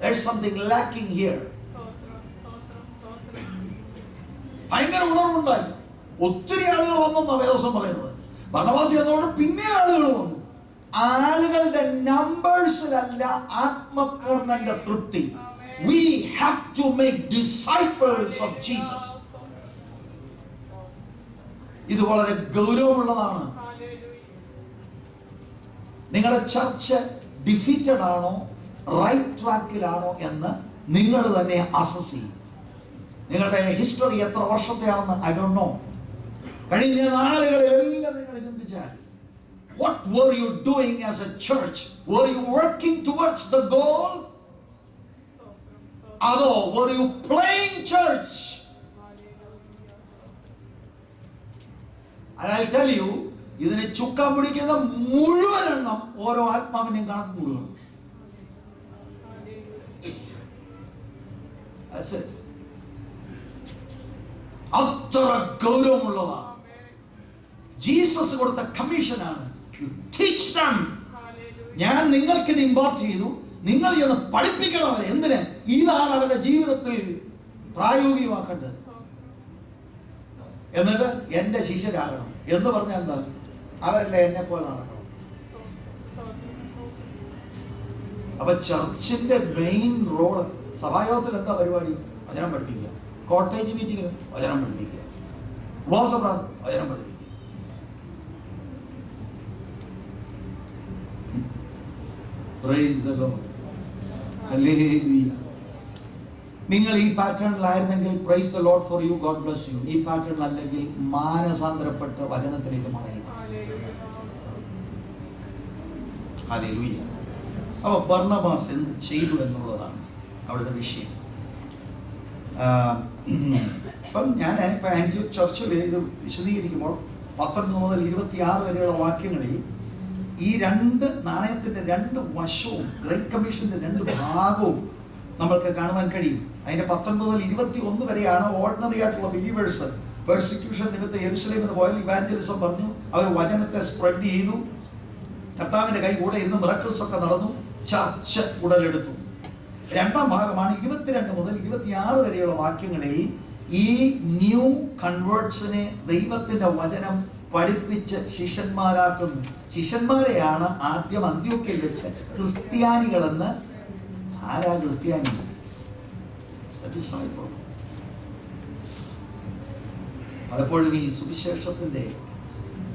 Speaker 1: there's something lacking here. ഭയങ്കര ഉണർവുണ്ടായി. ഒത്തിരി ആളുകൾ വന്നു വേദോസം പറയുന്നത്. ബർന്നബാസ് എന്നോട് പിന്നെ ആളുകൾ വന്നു. ആളുകളുടെ നമ്പേഴ്സിലല്ല ആത്മപൂർണ്ണന്റെ തൃപ്തി. We have to make disciples of Jesus. ഇത് വളരെ ഗൗരവമുള്ളതാണ്. നിങ്ങളുടെ ചർച്ച് ഡിഫീറ്റഡ് ആണോ റൈറ്റ് ട്രാക്കിലാണോ എന്ന് നിങ്ങൾ തന്നെ അസസ് ചെയ്യും. നിങ്ങളുടെ ഹിസ്റ്ററി എത്ര വർഷത്തെയാണെന്ന് ഐ ഡോണ്ട് നോ. കഴിഞ്ഞ നാളുകളിലെല്ലാം നിങ്ങൾ ചിന്തിച്ചാൽ, what were you doing as a church? Were you working towards the goal? Or were you playing church? And I'll tell you, ഇതിനെ ചുക്കാൻ പിടിക്കുന്ന മുഴുവൻ എണ്ണം ഓരോ ആത്മാവിനെയും കണക്ക് കൂടുകയാണ്. That's it. അത്ര ഗൗരവമുള്ളതാണ്. ജീസസ് കൊടുത്ത കമ്മീഷനാണ്, ടീച്ച് ദം. ഞാൻ നിങ്ങൾക്ക് ഇത് ഇമ്പാർട്ട് ചെയ്തു, നിങ്ങൾ എന്ന് പഠിപ്പിക്കണം അവരെ. എന്തിന്? ഇതാണ് അവരുടെ ജീവിതത്തിൽ പ്രായോഗികമാക്കേണ്ടത്. എന്നിട്ട് എന്റെ ശിഷ്യരാകണം എന്ന് പറഞ്ഞാൽ എന്താ? അവരെല്ലാം എന്നെ പോലെ നടക്കണം. അപ്പൊ ചർച്ചിന്റെ മെയിൻ റോള്, സഭായോഗത്തിൽ എന്താ പരിപാടി? വചനം പഠിപ്പിക്കുക. കോട്ടേജ് മീറ്റിംഗിന് വചനം പഠിപ്പിക്കുക. ഉപവാസപ്രാർത്ഥന വചനം പഠിപ്പിക്കുക. Praise the Lord. Hallelujah. നിങ്ങൾ ഈ പാറ്റേണിലായിരുന്നെങ്കിൽ praise the Lord for you, God bless you. ഈ പാറ്റേൺ അല്ലെങ്കിൽ മാനസാന്തരപ്പെട്ട് വചനത്തിലേക്ക് മടങ്ങി. ഹല്ലേലൂയ. അപ്പോൾ ബർന്നബാസ് എന്ത് ചെയ്തു എന്നുള്ളതാണ് അവിടുത്തെ വിഷയം. ഇപ്പം ഞാൻ ഇപ്പം ആന്റിയോക്ക് ചർച്ചിൽ ഇത് വിശദീകരിക്കുമ്പോൾ 19 മുതൽ 26 വരെയുള്ള വാക്യങ്ങളിൽ ഈ രണ്ട് നാണയത്തിന്റെ രണ്ട് വശവും, ഗ്രേറ്റ് കമ്മീഷന്റെ രണ്ട് ഭാഗവും നമ്മൾക്ക് കാണുവാൻ കഴിയും. അതിന്റെ 19 മുതൽ 21 വരെയാണ് ഓർഡിനറി ആയിട്ടുള്ള ബിലീവേഴ്സ് പെർസിക്യൂഷൻ നിമിത്തം യെരുശലേമിൽ നിന്ന് പോയാൽ ഇവാഞ്ചലിസം പറഞ്ഞു, അവർ വചനത്തെ സ്പ്രെഡ് ചെയ്തു, കർത്താവിന്റെ കൈ കൂടെ ഇരുന്ന് മിറക്കിൾസ് ഒക്കെ നടന്നു, ചർച്ച് ഉടലെടുത്തു. രണ്ടാം ഭാഗമാണ് 22 മുതൽ 26 വരെയുള്ള വാക്യങ്ങളിൽ ഈ ന്യൂ കൺവേർട്സിനെ ദൈവത്തിന്റെ വചനം പഠിപ്പിച്ച് ശിഷ്യന്മാരാക്കുന്നു. ശിഷ്യന്മാരെയാണ് ആദ്യം അന്ത്യോക്യയിൽ വെച്ച് ക്രിസ്ത്യാനികളെന്ന്. ആരാ ക്രിസ്ത്യാനി? പലപ്പോഴും ഈ സുവിശേഷത്തിന്റെ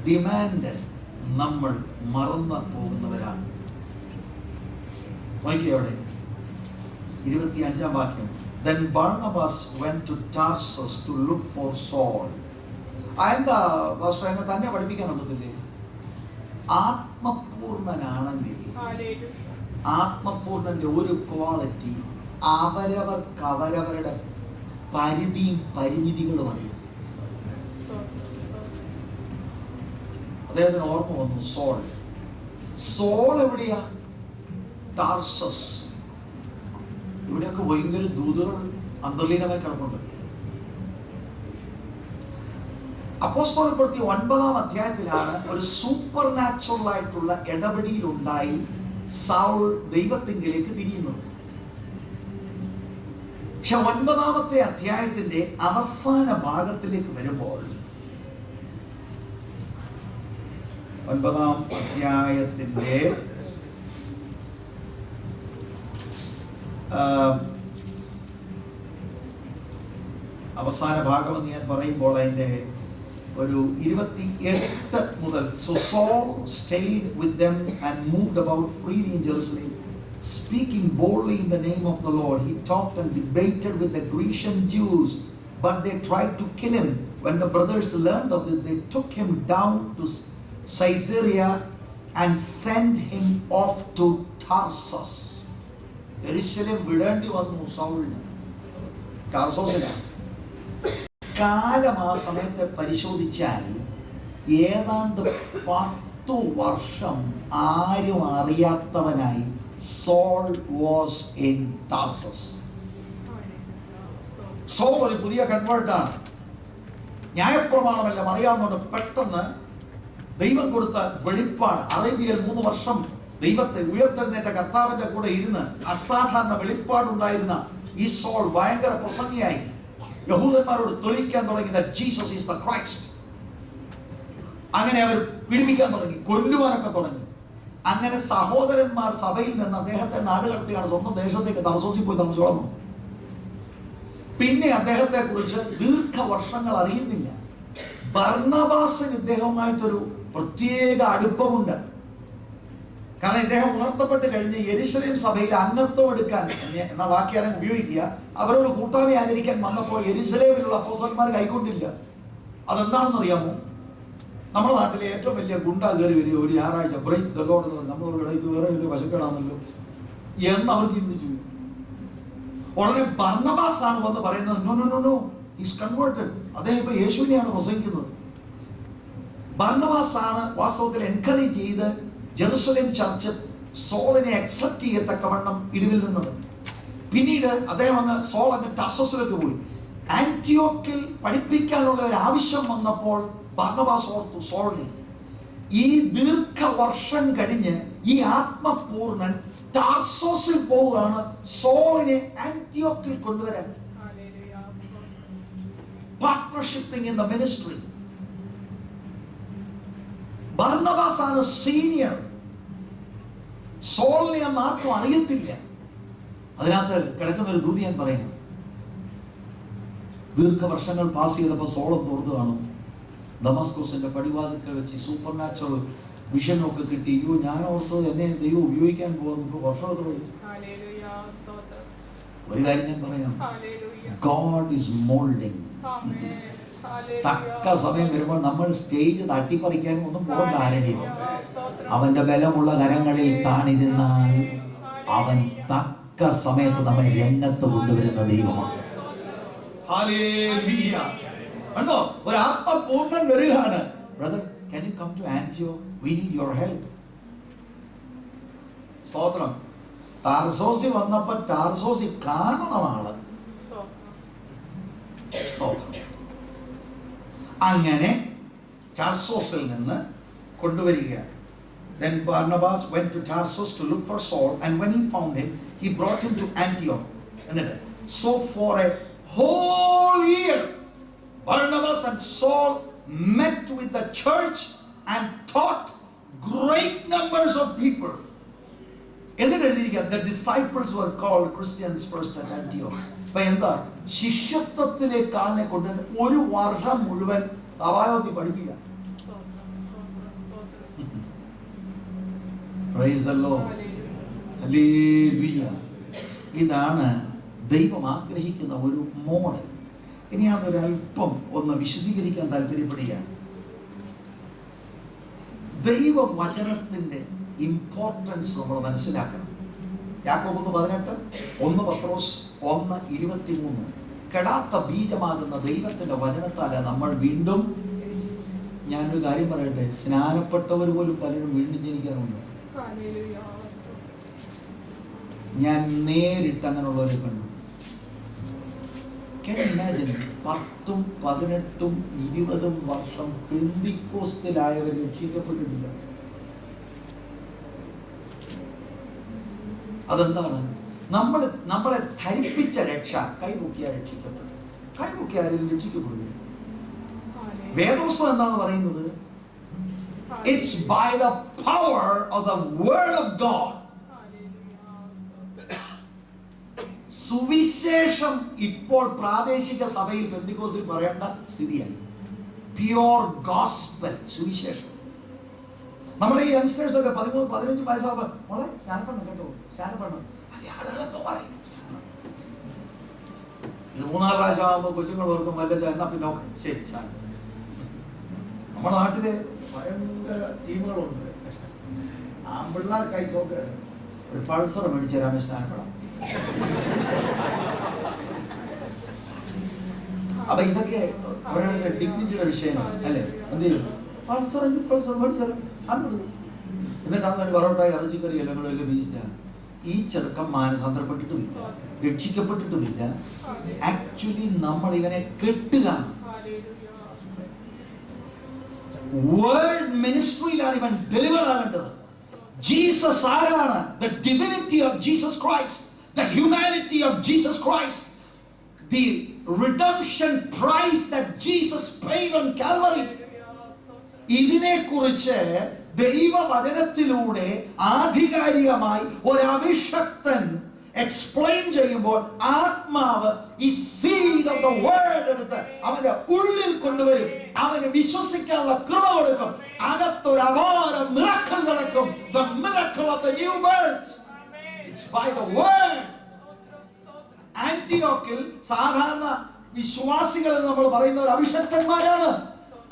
Speaker 1: ഡിമാൻഡ് നമ്മൾ മറന്നു പോകുന്നവരാണ്. നോക്കിയവിടെ 25-ാം വാക്യം. Then Barnabas went to Tarsus to look for Saul. എന്താ ഭാഷ തന്നെ പഠിപ്പിക്കാൻ ഒക്കത്തില്ലേ? ആത്മപൂർണനാണെങ്കിൽ ആത്മപൂർണന്റെ ഒരു ക്വാളിറ്റി അവരവർക്ക് അവരവരുടെ പരിധിയും പരിമിതികളും അറിയും. അദ്ദേഹത്തിന് ഓർമ്മ വന്നു സോൾ. സോൾ എവിടെയാ? ടാർസസ്. ഇവിടെയൊക്കെ ഭയങ്കര ദൂതകൾ അന്തർലീനമായി കിടപ്പുണ്ട്. അപ്പോസ്തല പ്രവൃത്തി 9-ാം അധ്യായത്തിലാണ് ഒരു സൂപ്പർ നാച്ചുറൽ ആയിട്ടുള്ള ഇടപെടലുണ്ടായി സൗൾ ദൈവത്തിങ്കിലേക്ക് തിരിയുന്നത്. പക്ഷെ 9-ാമത്തെ അധ്യായത്തിന്റെ അവസാന ഭാഗത്തിലേക്ക് വരുമ്പോൾ 9-ാം അധ്യായത്തിന്റെ അവസാന ഭാഗം എന്ന് ഞാൻ പറയുമ്പോൾ അതിന്റെ ഒരു 28 മുതൽ. So Saul stayed with them and moved about freely in Jerusalem, speaking boldly in the name of the Lord. He talked and debated with the Grecian Jews, but they tried to kill him. When the brothers learned of this, they took him down to Caesarea and sent him off to Tarsus. യെരുശലേം വിടേണ്ടി വന്നു സൗളിന്. ടാർസോസിലാണ്. കാലം ആ സമയത്തെ പരിശോധിച്ചാൽ ഏതാണ്ട് 10 വർഷം ആരും അറിയാത്തവനായി Saul was in Tarsus. Saul ഒരു പുതിയ കൺവേർട്ടാണ്. ന്യായപ്രമാണമെല്ലാം അറിയാവുന്നതുകൊണ്ട് പെട്ടെന്ന് ദൈവം കൊടുത്ത വെളിപ്പാട്. അറേബ്യയിൽ 3 വർഷം ദൈവത്തെ ഉയർത്തെഴുന്നേറ്റ കർത്താവിന്റെ കൂടെ ഇരുന്ന് അസാധാരണ വെളിപ്പാടുണ്ടായിരുന്ന ഈ സോൾ ഭയങ്കര പ്രസംഗിയായി യഹൂദന്മാരോട് തെളിയിക്കാൻ തുടങ്ങി that Jesus is the Christ. അങ്ങനെ അവർ പീഡിപ്പിക്കാൻ തുടങ്ങി, കൊല്ലുവാനൊക്കെ തുടങ്ങി. അങ്ങനെ സഹോദരന്മാർ സഭയിൽ നിന്ന് അദ്ദേഹത്തെ നാടുകടത്തിയാണ് സ്വന്തം ദേശത്തേക്ക് തർസോസിൽ പോയി താമസിച്ചോളന്നു. പിന്നെ അദ്ദേഹത്തെ കുറിച്ച് ദീർഘവർഷങ്ങൾ അറിയുന്നില്ല. ബർന്നബാസിന് ഇദ്ദേഹവുമായിട്ടൊരു പ്രത്യേക അടുപ്പമുണ്ട്. കാരണം ഇദ്ദേഹം ഉണർത്തപ്പെട്ട് കഴിഞ്ഞ് യെരുശലേം സഭയിൽ അംഗത്വം എടുക്കാൻ എന്ന വാക്യാരം ഉപയോഗിക്കുക, അവരോട് കൂട്ടായ്മ ആചരിക്കാൻ വന്നപ്പോൾ യെരുശലേമിലുള്ള അപ്പോസ്തലന്മാർ കൈക്കൊണ്ടില്ല. അതെന്താണെന്ന് അറിയാമോ? നമ്മുടെ നാട്ടിലെ ഏറ്റവും വലിയ ഗുണ്ട കയറി വരിക ഒരു ഞായറാഴ്ച ബ്രേക്ക് ദ ലോർഡ് എന്ന്. നമ്മളിവിടെ ഇത് വേറെ വലിയ വശക്കേടാണല്ലോ എന്ന് അവർ ചിന്തിച്ചു. ഉടനെ ബർന്നബാസ് ആണ് വന്ന് പറയുന്നത് no no no no is converted. അദ്ദേഹം ഇപ്പൊ യേശുവിനെയാണ് പ്രസംഗിക്കുന്നത്. ബർന്നബാസ് ആണ് വാസ്തവത്തിൽ എൻകറേജ് ചെയ്ത് ജെറുസലേം ചർച്ച് സോളിനെ അക്സെപ്റ്റ് ചെയ്യത്തക്കവണ്ണം ഇടിവിൽ നിന്നത്. പിന്നീട് അദ്ദേഹം സോൾ അങ്ങ് ടാർസസിലേക്ക് പോയി. ആന്റിയോക്കിൽ പഠിപ്പിക്കാനുള്ള ഒരു ആവശ്യം വന്നപ്പോൾ ബർന്നബാസ് ഓർത്തു സോളിനെ. ഈ ദീർഘവർഷം കഴിഞ്ഞ് ഈ ആത്മപൂർണൻ ടാർസോസിൽ പോവുകയാണ് സോളിനെ ആന്റിയോക്കിൽ കൊണ്ടുവരാൻ. പാർട്ട്ണർഷിപ്പിംഗ് ഇൻ ദ മിനിസ്ട്രി. ബർന്നബാസ് ആണ് സീനിയർ. സോളിനെ അന്ന് ആർക്കും അറിയത്തില്ല. അതിനകത്ത് കിടക്കുന്ന ഒരു ദൂതി ഞാൻ പറയുന്നു. ദീർഘവർഷങ്ങൾ പാസ് ചെയ്തപ്പോൾ സോളം തോർത്ത് കാണും. ദമാസ്കോസിന്റെ പടിവാതിക്കൽ വെച്ച് സൂപ്പർ നാച്ചുറൽ വിഷനൊക്കെ കിട്ടി. അയ്യോ, ഞാൻ ഓർത്തത് എന്നെ ദൈവം ഉപയോഗിക്കാൻ പോകുന്നു. ഇപ്പൊ വർഷമൊക്കെ ഒരു കാര്യം ഞാൻ പറയാം, ഗോഡ് ഈസ് മോൾഡിങ്. തക്ക സമയം വരുമ്പോൾ നമ്മൾ സ്റ്റേജ് തട്ടിപ്പറിക്കാനും ഒന്നും പോകണ്ട. ആരുടെയും അവന്റെ ബലമുള്ള കരങ്ങളിൽ താണിരുന്നാൽ അവൻ തക്ക സമയത്ത് നമ്മെ രംഗത്ത് കൊണ്ടുവരുന്ന ദൈവമാണ്. കണ്ടോ, ഒരു ആത്മപൂർണ്ണൻ വരികയാണ്. Brother, can you come to Antioch? We need your help. സ്തോത്രം. ടാർസോസിൽ വന്നപ്പോ ടാർസോസിൽ കാണണമാണ്. സ്തോത്രം. അങ്ങനെ ടാർസോസിൽ നിന്ന് കൊണ്ടുവരികയാണ്. Then Barnabas went to Tarsus to look for Saul, and when he found him, he brought him to Antioch. So for a whole year, Barnabas and Saul met with the church and taught great numbers of people. The disciples were called Christians first at Antioch. അപ്പൊ എന്താ ശിഷ്യത്വത്തിലേക്ക് ആളിനെ കൊണ്ട് ഒരു വർഷം മുഴുവൻ സഭായോഗത്തിൽ പഠിപ്പിക്കുക. Praise the Lord. Hallelujah. ഇതാണ് ദൈവം ആഗ്രഹിക്കുന്ന ഒരു മോഡൽ. ഇനി അതൊരല്പം ഒന്ന് വിശദീകരിക്കാൻ താല്പര്യപ്പെടുകയാണ്. ദൈവവചനത്തിന്റെ ഇമ്പോർട്ടൻസ് നമ്മൾ മനസ്സിലാക്കണം. യാക്കോബ് 1:18, 1 പത്രോസ് 1:23. കെടാത്ത ബീജമാകുന്ന ദൈവത്തിന്റെ വചനത്താല് നമ്മൾ വീണ്ടും, ഞാനൊരു കാര്യം പറയട്ടെ, സ്നാനപ്പെട്ടവർ പോലും പലരും വീണ്ടും ജനിക്കാറുണ്ട്. ഞാൻ നേരിട്ട് അങ്ങനെയുള്ളവരെ കണ്ടു. Can you imagine? 10, 18, 20 വർഷം പെന്തിക്കോസ്തിലായവർ രക്ഷിക്കപ്പെട്ടിട്ടില്ല. അതെന്താണ്? നമ്മളെ ധരിപ്പിച്ച രക്ഷ. കൈപൊക്കിയാൽ രക്ഷിക്കപ്പെട്ടു. കൈപൊക്കി ആരെങ്കിലും രക്ഷിക്കപ്പെടുന്നു? വേദപുസ്തകം എന്താണെന്ന് പറയുന്നത്? It's by the power of the word of God. സുവിശേഷം ഇപ്പോൾ പ്രാദേശിക സഭയിൽ പെന്തിക്കോസിൽ പറയേണ്ട സ്ഥിതിയായി. പ്യുവർ ഗോസ്പൽ, സുവിശേഷം. നമ്മുടെ ഈ യങ്സ്റ്റേഴ്സ് ഒക്കെ 13, 15 വയസ്സാകുമ്പോൾ മോളെ സ്നാനപ്പെടണം കേട്ടോ, സ്നാനപ്പെടണം. ആളുകളെന്തോ പറയും. ഇത് 3-4 പ്രാവശ്യം ആകുമ്പോൾ കൊച്ചുങ്ങൾ ഓർക്കും വല്ല എന്നാ പിന്നെ ഓക്കെ ശരി സ്നാനം. നമ്മുടെ നാട്ടില് ഭയങ്കര ടീമുകളുണ്ട്. ആൺപിള്ളേർക്കായി സോക്കെ ഒരു പൾസർ മേടിച്ച് തരാൻ സ്നാനപ്പെടാം. അപ്പൊ ഇതൊക്കെ അവരുടെ ഡിഗ്നിറ്റിയുടെ വിഷയമാണ് അല്ലേ? എന്ത് ചെയ്യും? എന്നിട്ട് അന്ന് പറോട്ടായി ഇറച്ചിക്കറി എല്ലാം വീഴ്ചയാണ്. ഈ ചെറുക്കം മാനസാന്തരപ്പെട്ടിട്ടുമില്ല, രക്ഷിക്കപ്പെട്ടിട്ടുമില്ല. ആക്ച്വലി നമ്മൾ ഇവനെ കെട്ടുക. വേൾഡ് മിനിസ്ട്രിയിലാണ് ഇവൻ ഡെലിവേർഡ് ആകേണ്ടത്. ജീസസ് ആരാണ്? The divinity of Jesus Christ, the humanity of Jesus Christ, the redemption price that Jesus paid on Calvary. ഇതിനെക്കുറിച്ച് ദൈവവചനത്തിലൂടെ ആധികാരികമായി ഒരു അഭിഷക്തൻ എക്സ്പ്ലെയിൻ ചെയ്യുമ്പോൾ ആത്മാവ് ഈ സീഡ് ഓഫ് ദ വേർഡ് എടുത്ത് അവന്റെ ഉള്ളിൽ കൊണ്ടുവരും. അവന് വിശ്വസിക്കാനുള്ള കൃപ കൊടുക്കും. അകത്തൊരു അപാര മിറക്കിൾ നടക്കും. The miracle of the new birth. It's by the word. ആന്റിയോക്കിൽ സാധാരണ വിശ്വാസികൾ എന്ന് നമ്മൾ പറയുന്നവർ അഭിഷക്തന്മാരാണ്.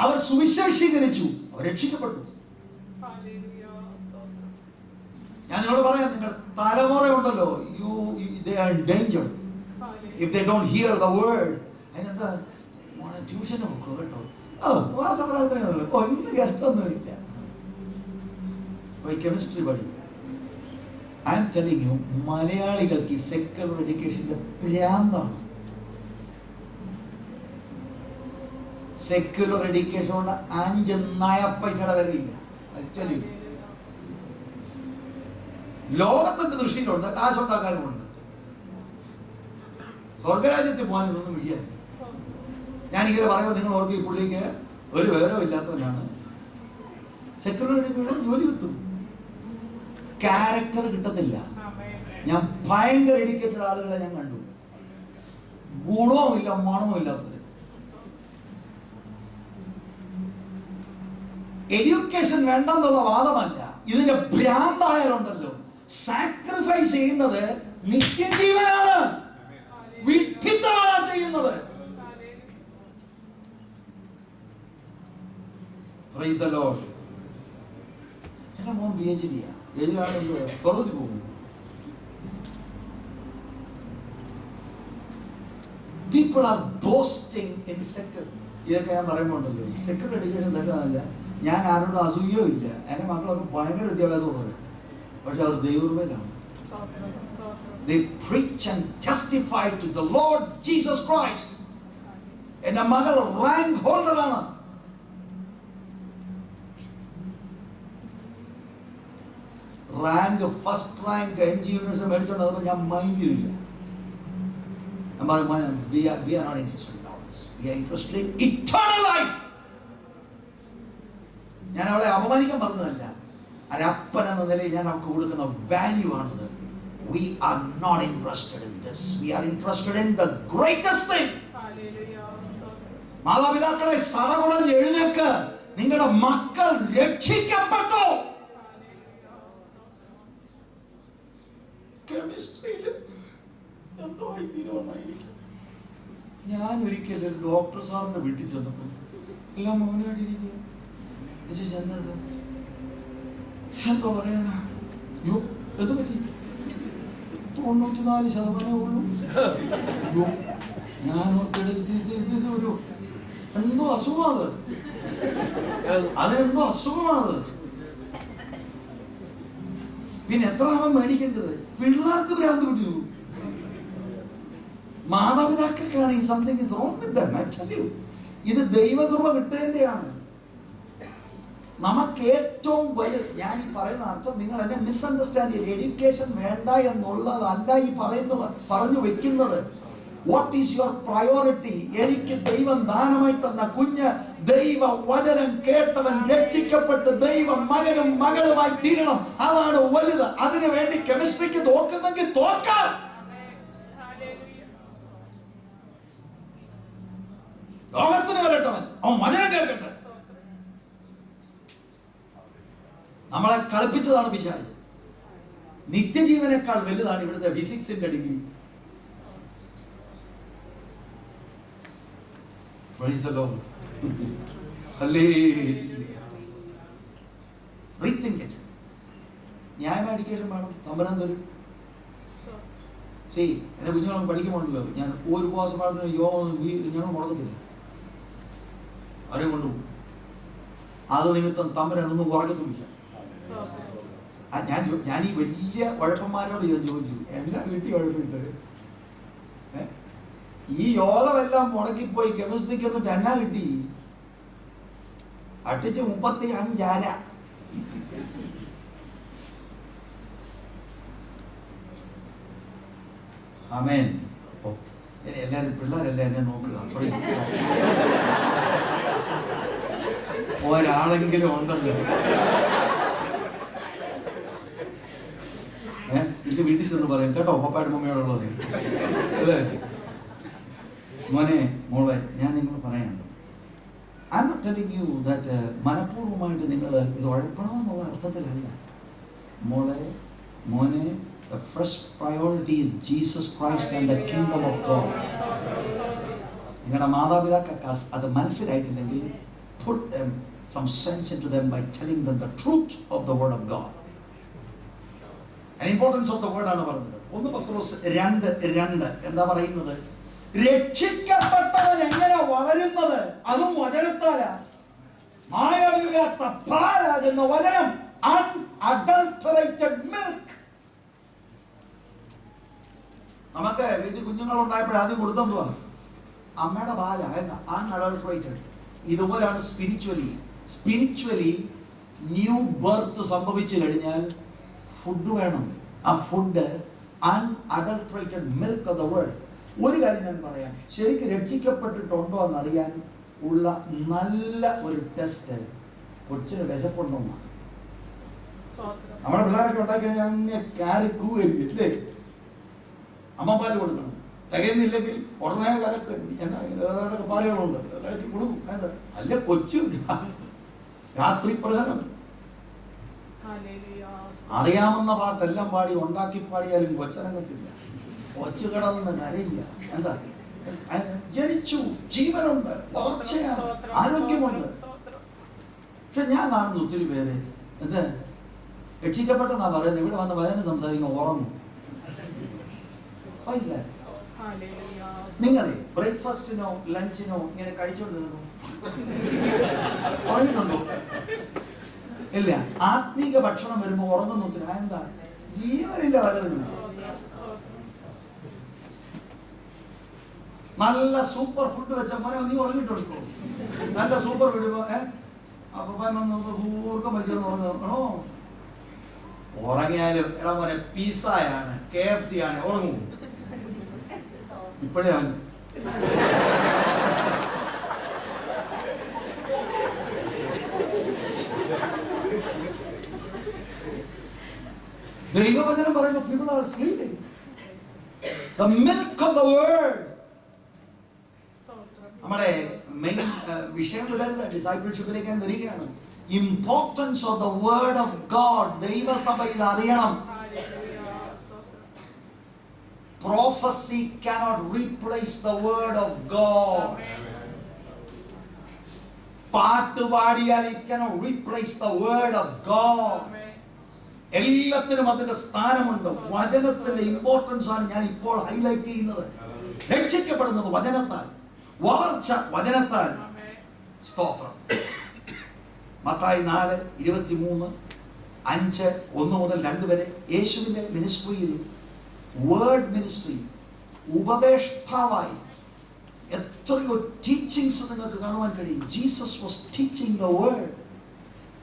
Speaker 1: അവർ സുവിശേഷീകരിച്ചു, അവർ രക്ഷിക്കപ്പെട്ടു. ഞാൻ നിങ്ങളോട് പറയാം, നിങ്ങളുടെ തലമുറ ഉണ്ടല്ലോ, they are in danger if they don't hear the word. അതിനെന്താ മോനെ ട്യൂഷന് വെക്കോ കേട്ടോ, ഇന്ന് ഗസ്റ്റ് ഒന്നുമില്ല, കെമിസ്ട്രി പഠി. ഐ ആം ടെല്ലിങ് യു, മലയാളികൾക്ക് ഈ സെക്യുലർ എഡ്യൂക്കേഷന്റെ ഭ്രാന്താണ്. സെക്യുലർ എഡ്യൂക്കേഷൻ കൊണ്ട് 5 നയ പൈസയുടെ വിലയില്ല. ആക്ച്വലി ലോകത്തിന്റെ ദൃഷ്ടിയിലുണ്ട്, കാശുണ്ടാക്കാനുമുണ്ട്. സ്വർഗരാജ്യത്തിൽ പോകാൻ ഇതൊന്നും വിളിയായി. ഞാനിങ്ങനെ പറയുമ്പോൾ നിങ്ങൾ ഓർക്കും ഈ പുള്ളിക്ക് ഒരു വിവരവും ഇല്ലാത്തവനാണ്. സെക്യുലർ എഡ്യൂക്കേഷൻ ജോലി കിട്ടും, ക്യാരക്ടർ കിട്ടത്തില്ല. ഞാൻ ഭയങ്കര എഡ്യൂക്കേറ്റഡ് ആളുകളെ ഞാൻ കണ്ടു, ഗുണവും ഇല്ല മണവും ഇല്ലാത്തവര്. എഡ്യൂക്കേഷൻ വേണ്ടെന്നുള്ള വാദമല്ല, ഇതിന്റെ ഭ്രാന്തായാലുണ്ടല്ലോ സാക്രിഫൈസ് ചെയ്യുന്നത് നിത്യജീവനാണ്, വിഡ്ഢിത്തമാണ് ചെയ്യുന്നത്. Praise the Lord. എന്റെ മോൻ PhD ആണല്ലോ, പുറത്തു പോകും. People are boasting in secular. ഇതൊക്കെ ഞാൻ പറയുമ്പോണ്ടല്ലോ, സെക്യുലർ എഡ്യൂക്കേഷൻ തരുന്നതല്ല. ഞാൻ ആരോടും അസൂയോ ഇല്ല. എൻ്റെ മക്കളൊക്കെ ഭയങ്കര വിദ്യാഭ്യാസമുള്ളവർ, പക്ഷെ അവർ ദൈവമാണ്. They preach and testify to the Lord Jesus Christ. എൻ്റെ മകൾ റാങ്ക് ഹോൾഡറാണ്. Rank first rank NG university മേടിച്ചോണ്ട് ഞാൻ മൈൻഡ് ചെയ്തില്ല. We are not interested in dollars. We are interested in eternal life. ഞാൻ അവളെ അപമാനിക്കാൻ പറഞ്ഞതല്ല, ഒരപ്പൻ എന്ന നിലയിൽ ഞാൻ അവൾക്ക് കൊടുക്കുന്ന വാല്യൂ ആണത്. We are not interested in this. We are interested in the greatest thing. മാതാപിതാക്കളെ സടകുടഞ്ഞ് എഴുന്നേൽക്ക്. നിങ്ങളുടെ മക്കൾ രക്ഷിക്കപ്പെട്ടു. കെമിസ്ട്രിയിൽ എന്തോ തീരുവന്നായിരിക്കും. ഞാൻ ഒരിക്കലും ഡോക്ടർ സാറിന്റെ വീട്ടിൽ ചെന്നപ്പോൾ എല്ലാം മൗനമായിട്ടിരിക്കുക. ചെന്നത് എന്തോ പറയാനാ? യോ എന്ത് പറ്റി? 94% ഉള്ളൂ. യോ ഞാൻ ഇത് ഒരു എന്തോ അസുഖമാണ്. അതെന്തോ അസുഖമാണ്. പിന്നെ എത്ര ആവാൻ മേടിക്കേണ്ടത്? പിള്ളേർക്ക് ഭ്രാന്ത് പിടിച്ചു. മാതാപിതാക്കൾക്കാണ് ഈ something is wrong with dum. I tell you, ഇത് ദൈവകൃപ കിട്ടേണ്ടതാണ്. നമുക്ക് ഏറ്റവും വലുത്, ഞാൻ ഈ പറയുന്ന അർത്ഥം നിങ്ങൾ എന്നെ മിസ്അണ്ടർസ്റ്റാൻഡ് ചെയ്യില്ല. എഡ്യൂക്കേഷൻ വേണ്ട എന്നുള്ളതല്ല ഈ പറഞ്ഞു വെക്കുന്നത്. What is your priority? എനിക്ക് ദൈവം ദാനമായി തന്ന കുഞ്ഞ് ദൈവ വചനം കേട്ടവൻ രക്ഷിക്കപ്പെട്ട് ദൈവ മകനും മകളുമായി തീരണം. അതാണ് വലുത്. അതിനു വേണ്ടി കെമിസ്ട്രിക്ക് തോക്കുന്നെങ്കിൽ തോക്കാം. ലോകത്തിന് വരട്ടവൻ അവൻ വചനം കേൾക്കട്ടെ. നമ്മളെ കളിപ്പിച്ചതാണ് പിശാച്. നിത്യജീവനേക്കാൾ വലുതാണ് ഇവിടുത്തെ ഫിസിക്സിന്റെ degree. Praise the Lord. Rethink it. ന്യായമായ എഡ്യൂക്കേഷൻ വേണം. തമ്പരാൻ തരും. ശരി, എന്റെ കുഞ്ഞുങ്ങളും പഠിക്കുമ്പോണ്ടല്ലോ, ഞാൻ ഒരു ഉപവാസപാഠത്തിന് യോഗം ഞങ്ങൾ മുടക്കത്തില്ല. അവരെ കൊണ്ടുപോകും. അത് നിമിത്തം തമ്പരാനൊന്നും കുറക്കത്തുമില്ല. ഞാൻ ഈ വലിയ ഉഴപ്പന്മാരോട് ചോദിച്ചു, എന്താ വീട്ടിൽ ഉഴപ്പിട്ടത്? ഈ യോഗമെല്ലാം മുടക്കിപ്പോയി കെമിസ്ട്രിക്ക് എന്നിട്ട് എന്നാ കിട്ടി? അട്ടിച്ച് 35 ആമേൻ. എല്ലാരും പിള്ളേരെല്ലാം എന്നെ നോക്കുക. ഒരാളെങ്കിലും ഉണ്ടല്ലോ. ഇത് വീട്ടിൽ ചെന്ന് പറയും കേട്ടോ, പപ്പായുടെ മമ്മയോടുള്ളത്. അല്ലേ മോനെ മോളെ, ഞാൻ നിങ്ങൾ പറയാനുണ്ട്. I am not telling you that മനഃപൂർവ്വമായിട്ട് നിങ്ങൾ ഇത് ഉഴപ്പണമെന്നുള്ള അർത്ഥത്തിലല്ല. മോളെ മോനെ, the first priority is Jesus Christ and the kingdom of God. നിങ്ങളുടെ മാതാപിതാക്കൾക്ക് അത് മനസ്സിലായിട്ടില്ലെങ്കിൽ put them some sense into them by telling them the truth of the word of God. An importance of the word ആണ് പറഞ്ഞത്. 1 പത്രോസ് 2:2 എന്താ പറയുന്നത്? രക്ഷിക്കപ്പെട്ടവൻ എങ്ങനെ വളരുന്നത്? അതും വചനത്താലാ. മായമില്ലാത്ത പാലാകുന്ന വചനം, unadulterated milk. നമുക്ക് വീട്ടിൽ കുഞ്ഞുങ്ങളുണ്ടായപ്പോഴും ആദ്യം കൊടുത്തെന്തുവാ? അമ്മയുടെ പാലാ. അൺഅഡൾട്ടറേറ്റഡ്. ഇതുപോലെയാണ് സ്പിരിച്വലി ന്യൂ ബർത്ത് സംഭവിച്ചു കഴിഞ്ഞാൽ ഫുഡ് വേണം. ആ food unadulterated milk of the world. ഒരു കാര്യം ഞാൻ പറയാം, ശരിക്കും രക്ഷിക്കപ്പെട്ടിട്ടുണ്ടോ എന്നറിയാൻ ഉള്ള നല്ല ഒരു ടെസ്റ്റ് കൊച്ചിന് വിശപ്പുണ്ടോ എന്നാണ്. നമ്മുടെ പിള്ളേരൊക്കെ ഉണ്ടാക്കി അങ്ങനെ കാരിക്കൂല്ലേ, അമ്മപ്പാല് കൊടുക്കണം. തികയുന്നില്ലെങ്കിൽ ഉടനെ കലക്ക് ഏതാണ്ടൊക്കെ പാലുകളുണ്ട്, കലക്കി കൊടുക്കും. എന്താ അല്ല കൊച്ചു രാത്രി പ്രധാനം. അറിയാവുന്ന പാട്ടെല്ലാം പാടി ഉണ്ടാക്കി പാടിയാലും കൊച്ചനങ്ങത്തില്ല. കൊച്ചു കിടന്ന് നരയില്ല. എന്താ? ജനിച്ചു, ജീവനുണ്ട്, വളർച്ചയാണ്, ആരോഗ്യമുണ്ട്. പക്ഷെ ഞാൻ കാണുന്നു ഒത്തിരി പേര് എന്ത് രക്ഷിക്കപ്പെട്ടെന്നാ പറയുന്നത്, ഇവിടെ വന്ന് വചനം സംസാരിക്കുമ്പോൾ ഉറങ്ങും. നിങ്ങളെ ബ്രേക്ക്ഫാസ്റ്റിനോ ലഞ്ചിനോ ഇങ്ങനെ കഴിച്ചോണ്ടിരുന്നു ഉറങ്ങിയിട്ടുണ്ടോ? ഇല്ല. ആത്മീക ഭക്ഷണം വരുമ്പോ ഉറങ്ങുന്നു. എന്താ? ജീവനില്ല വലതിനും. നല്ല സൂപ്പർ ഫുഡ് വെച്ച മോനെ നീ ഉറങ്ങിയിട്ടുള്ളൂ. നല്ല സൂപ്പർ വിടുമ്പോ ഊർക്കം വെച്ചെന്ന് ഉറങ്ങണോ? ഉറങ്ങിയാലും എടാ മോനെ പിസ്സയാണ്, KFC ആണ്, ഉറങ്ങും. ഇപ്പോഴേ അവൻ ദൈവവചനം പറയുമ്പോൾ people are sleeping. The milk of the word. നമ്മുടെ മെയിൻ വിഷയം വിടരുത്, ഡിസൈപ്പിൾഷിപ്പിലേക്ക് ഞാൻ വരികയാണ്. Importance of the word of God ദൈവസഭയിൽ അറിയണം. Prophecy cannot replace the word of God. പാട്ട് പാടിയാൽ it cannot replace the word of God. എല്ലാത്തിനും അതിന്റെ സ്ഥാനമുണ്ട്. വചനത്തിന്റെ ഇമ്പോർട്ടൻസ് ആണ് ഞാൻ ഇപ്പോൾ ഹൈലൈറ്റ് ചെയ്യുന്നത്. രക്ഷിക്കപ്പെടുന്നത് വചനത്താൽ, വളർച്ച വചനത്താൽ. സ്തോത്രം. മത്തായി 4:23, 5:1 മുതൽ 2 വരെ യേശുവിന്റെ മിനിസ്ട്രിയിൽ, വേർഡ് മിനിസ്ട്രി, ഉപദേഷ്ടാവായി എത്രയോ ടീച്ചിങ്സ് നിങ്ങൾക്ക് കാണുവാൻ കഴിയും. Jesus was teaching the word.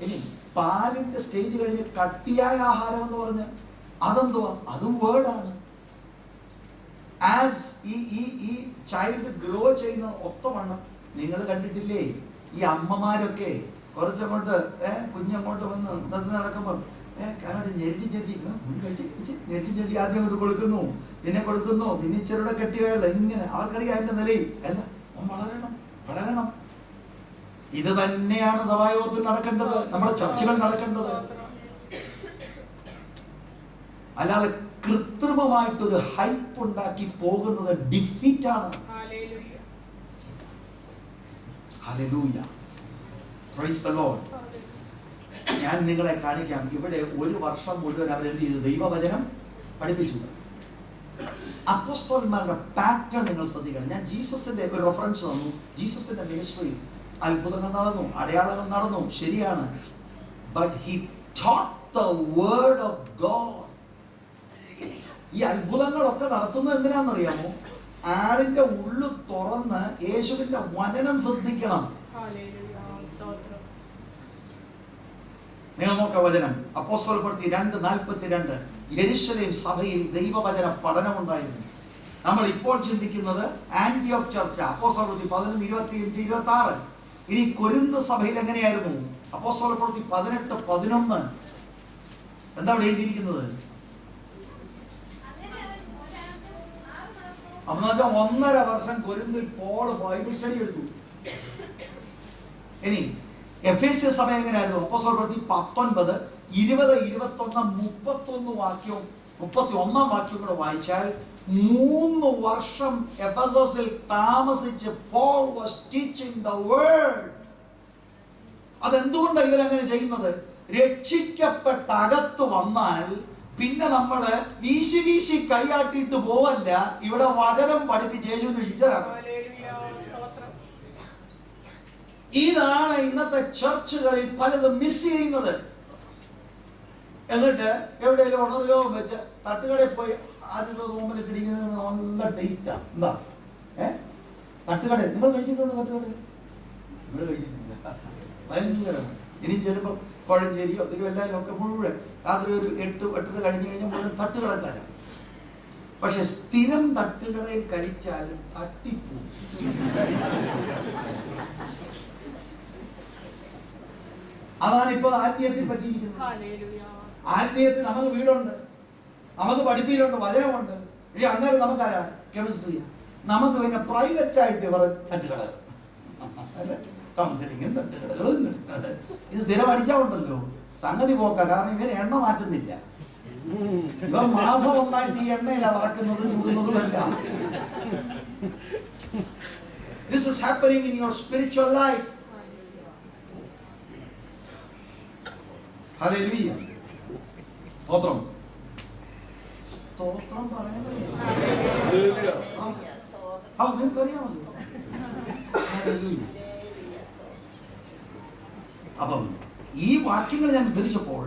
Speaker 1: ഇനി പാലിന്റെ സ്റ്റേജ് കഴിഞ്ഞ് കട്ടിയായ ആഹാരം എന്ന് പറഞ്ഞ് അതെന്തുവാ? അതും വേർഡാണ്. ആസ് ഈ ചൈൽഡ് ഗ്രോ ചെയ്യുന്ന ഒത്തവണ്ണം നിങ്ങൾ കണ്ടിട്ടില്ലേ, ഈ അമ്മമാരൊക്കെ കുറച്ചങ്ങോട്ട് കുഞ്ഞങ്ങോട്ട് വന്ന് നടക്കുമ്പോൾ കാരണം ഞെട്ടി ആദ്യം കൊണ്ട് കൊടുക്കുന്നു, പിന്നെ ഇച്ചിരൂടെ കെട്ടിയുള്ള ഇങ്ങനെ അവർക്കറിയാം അതിന്റെ നിലയിൽ എന്താ വളരണം. ഇത് തന്നെയാണ് സഭായോഗത്തിൽ നടക്കേണ്ടത്, നമ്മുടെ ചർച്ചകൾ നടക്കേണ്ടത്. അല്ലാതെ കൃത്രിമമായിട്ടൊരു ഹൈപ്പ് ഉണ്ടാക്കി പോകുന്നത് ഡിഫീറ്റാണ്. Hallelujah, praise the Lord. ഞാൻ നിങ്ങളെ കാണിക്കാം. ഇവിടെ 1 വർഷം മുഴുവൻ അവരെന്ത് ചെയ്തു? ദൈവവചനം പഠിപ്പിച്ചു. അപ്പോസ്തലന്മാരുടെ പാറ്റേൺ നിങ്ങൾ ശ്രദ്ധിക്കണം. ഞാൻ ജീസസിന്റെ ഒരു റെഫറൻസ് തന്നു. ജീസസിന്റെ മിനിസ്ട്രി അത്ഭുതങ്ങൾ നടന്നു, അടയാളങ്ങൾ നടന്നു, ശരിയാണ്. But he taught the word of God. ഈ അത്ഭുതങ്ങളൊക്കെ നടത്തുന്നത് എന്തിനാണെന്നറിയാമോ? ആളിന്റെ ഉള്ളു തുറന്ന് യേശുവിന്റെ വചനം ശ്രദ്ധിക്കണം. നിങ്ങൾ നോക്ക വചനം, അപ്പോസ്തലപ്രവൃത്തി 2:42. യെരുശലേം സഭയിൽ ദൈവവചന പഠനം ഉണ്ടായിരുന്നു. നമ്മൾ ഇപ്പോൾ ചിന്തിക്കുന്നത് ആന്റിയോക്ക് ചർച്ച, അപ്പോസ്തലപ്രവൃത്തി 11:25-26. ഇനി കൊരിന്ത് സഭയിൽ എങ്ങനെയായിരുന്നു? അപ്പോസ്തലപ്രവൃത്തി 18:11. എന്താ അവിടെ എഴുതിയിരിക്കുന്നത്? അപ്പൊ 1.5 വർഷം കൊരിന്തിൽ പോള് ബൈബിൾ സ്റ്റഡി എടുത്തു. ഇനി എഫേസ്യ സഭ എങ്ങനെയായിരുന്നു? അപ്പോസ്തലപ്രവൃത്തി 19, 20, 21, 31 വാക്യവും 31 വാക്യവും കൂടെ വായിച്ചാൽ 3 വർഷം എഫെസോസിൽ താമസിച്ച് Paul was teaching the word. അതെന്തുകൊണ്ടാണ് ഇവരങ്ങനെ ചെയ്യുന്നത്? രക്ഷിക്കപ്പെട്ട അകത്ത് വന്നാൽ പിന്നെ നമ്മള് വീശി കൈയാട്ടിയിട്ട് പോവല്ല, ഇവിടെ വചനം പഠിപ്പിച്ച് യേശുവിനെ ഇഷ്ടരാക്കും. ഇതാണ് ഇന്നത്തെ ചർച്ചുകളിൽ പലതും മിസ് ചെയ്യുന്നത്. എന്നിട്ട് എവിടെയെങ്കിലും ഉണർയോഗം വെച്ച് തട്ടുകടയിൽ പോയി ആദ്യത്തെ റൂമിൽ പിടിക്കുന്നത് നല്ല ടേസ്റ്റാ. എന്താ തട്ടുകട നിങ്ങൾ കഴിച്ചിട്ടുണ്ടോ? തട്ടുകട നിങ്ങൾ കഴിച്ചിട്ടില്ല, ഭയങ്കരമാണ്. ഇനി ചിലപ്പോൾ കോഴഞ്ചേരിയോ തിരുവല്ലാരും ഒക്കെ മുഴുവൻ രാത്രി ഒരു 8 കഴിഞ്ഞ് കഴിഞ്ഞാൽ മുഴുവൻ തട്ടുകടക്കാരാണ്. പക്ഷെ സ്ഥിരം തട്ടുകടയിൽ കഴിച്ചാലും തട്ടിപ്പോവും. അതാണ് ഇപ്പൊ ആത്മീയത്തിൽ പറ്റിയിരിക്കുന്നത്. ആത്മീയത്തിൽ നമുക്ക് വീടുണ്ട്, നമുക്ക് പഠിപ്പിയിലുണ്ട്, വചനമുണ്ട്. പക്ഷെ അന്നേരം നമുക്കാരാ കെമിസ്ട്രി? നമുക്ക് പിന്നെ പ്രൈവറ്റ് ആയിട്ട് ഇവർ തട്ടുകട, കൗൺസിലിങ്ങും തട്ടുകടകളും. ഇത് സ്ഥിരം അടിച്ചാലുണ്ടല്ലോ സംഗതി പോക്ക. കാരണം ഇവർ എണ്ണ മാറ്റുന്നില്ല. ഇവർ മാസം ഒന്നായിട്ട് ഈ എണ്ണയില വറക്കുന്നതും കൂടുന്നതും എല്ലാം. This is happening in your spiritual life. Hallelujah, സ്തോത്രം. സ്തോത്രം പറയുന്നത് നിങ്ങൾക്കറിയാമല്ലോ. അപ്പം ഈ വാക്യങ്ങൾ ഞാൻ ഉദ്ധരിച്ചപ്പോൾ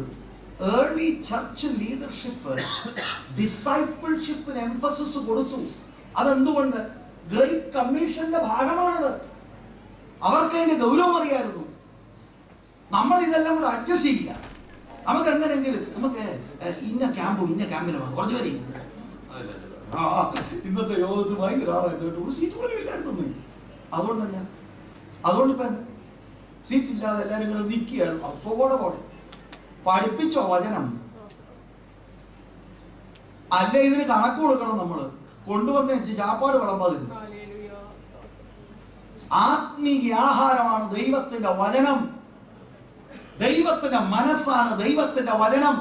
Speaker 1: ഏർലി ചർച്ച് ലീഡർഷിപ്പ് ഡിസൈപ്പിൾഷിപ്പിന് എംഫസിസ് കൊടുത്തു. അതെന്തുകൊണ്ട്? ഗ്രേറ്റ് കമ്മീഷന്റെ ഭാഗമാണത്. അവർക്ക് അതിന്റെ ഗൗരവം അറിയായിരുന്നു. നമ്മൾ ഇതെല്ലാം കൂടെ അഡ്ജസ്റ്റ് ചെയ്യുക. നമുക്ക് എങ്ങനെയെങ്കിലും നമുക്ക് ഇന്ന ക്യാമ്പിൽ കുറച്ച് പേര് ഇന്നത്തെ യോഗത്തിൽ ഭയങ്കര ആളായിട്ട് ഒരു സീറ്റ് പോലും ഇല്ലായിരുന്നു. അതുകൊണ്ട് ഇപ്പം സീറ്റ് ഇല്ലാതെ എല്ലാവരും ഇങ്ങനെ നിൽക്കുകയായിരുന്നു. സ്വബോധ പോലെ പഠിപ്പിച്ചോ വചനം. അല്ലെ ഇതിന് കണക്ക് കൊടുക്കണം. നമ്മള് കൊണ്ടുവന്ന ചാപ്പാട് വിളമ്പാതിരുന്നു. ആത്മീയ ആഹാരമാണ് ദൈവത്തിന്റെ വചനം. ദൈവത്തിന്റെ മനസ്സാണ് ദൈവത്തിന്റെ വചനം.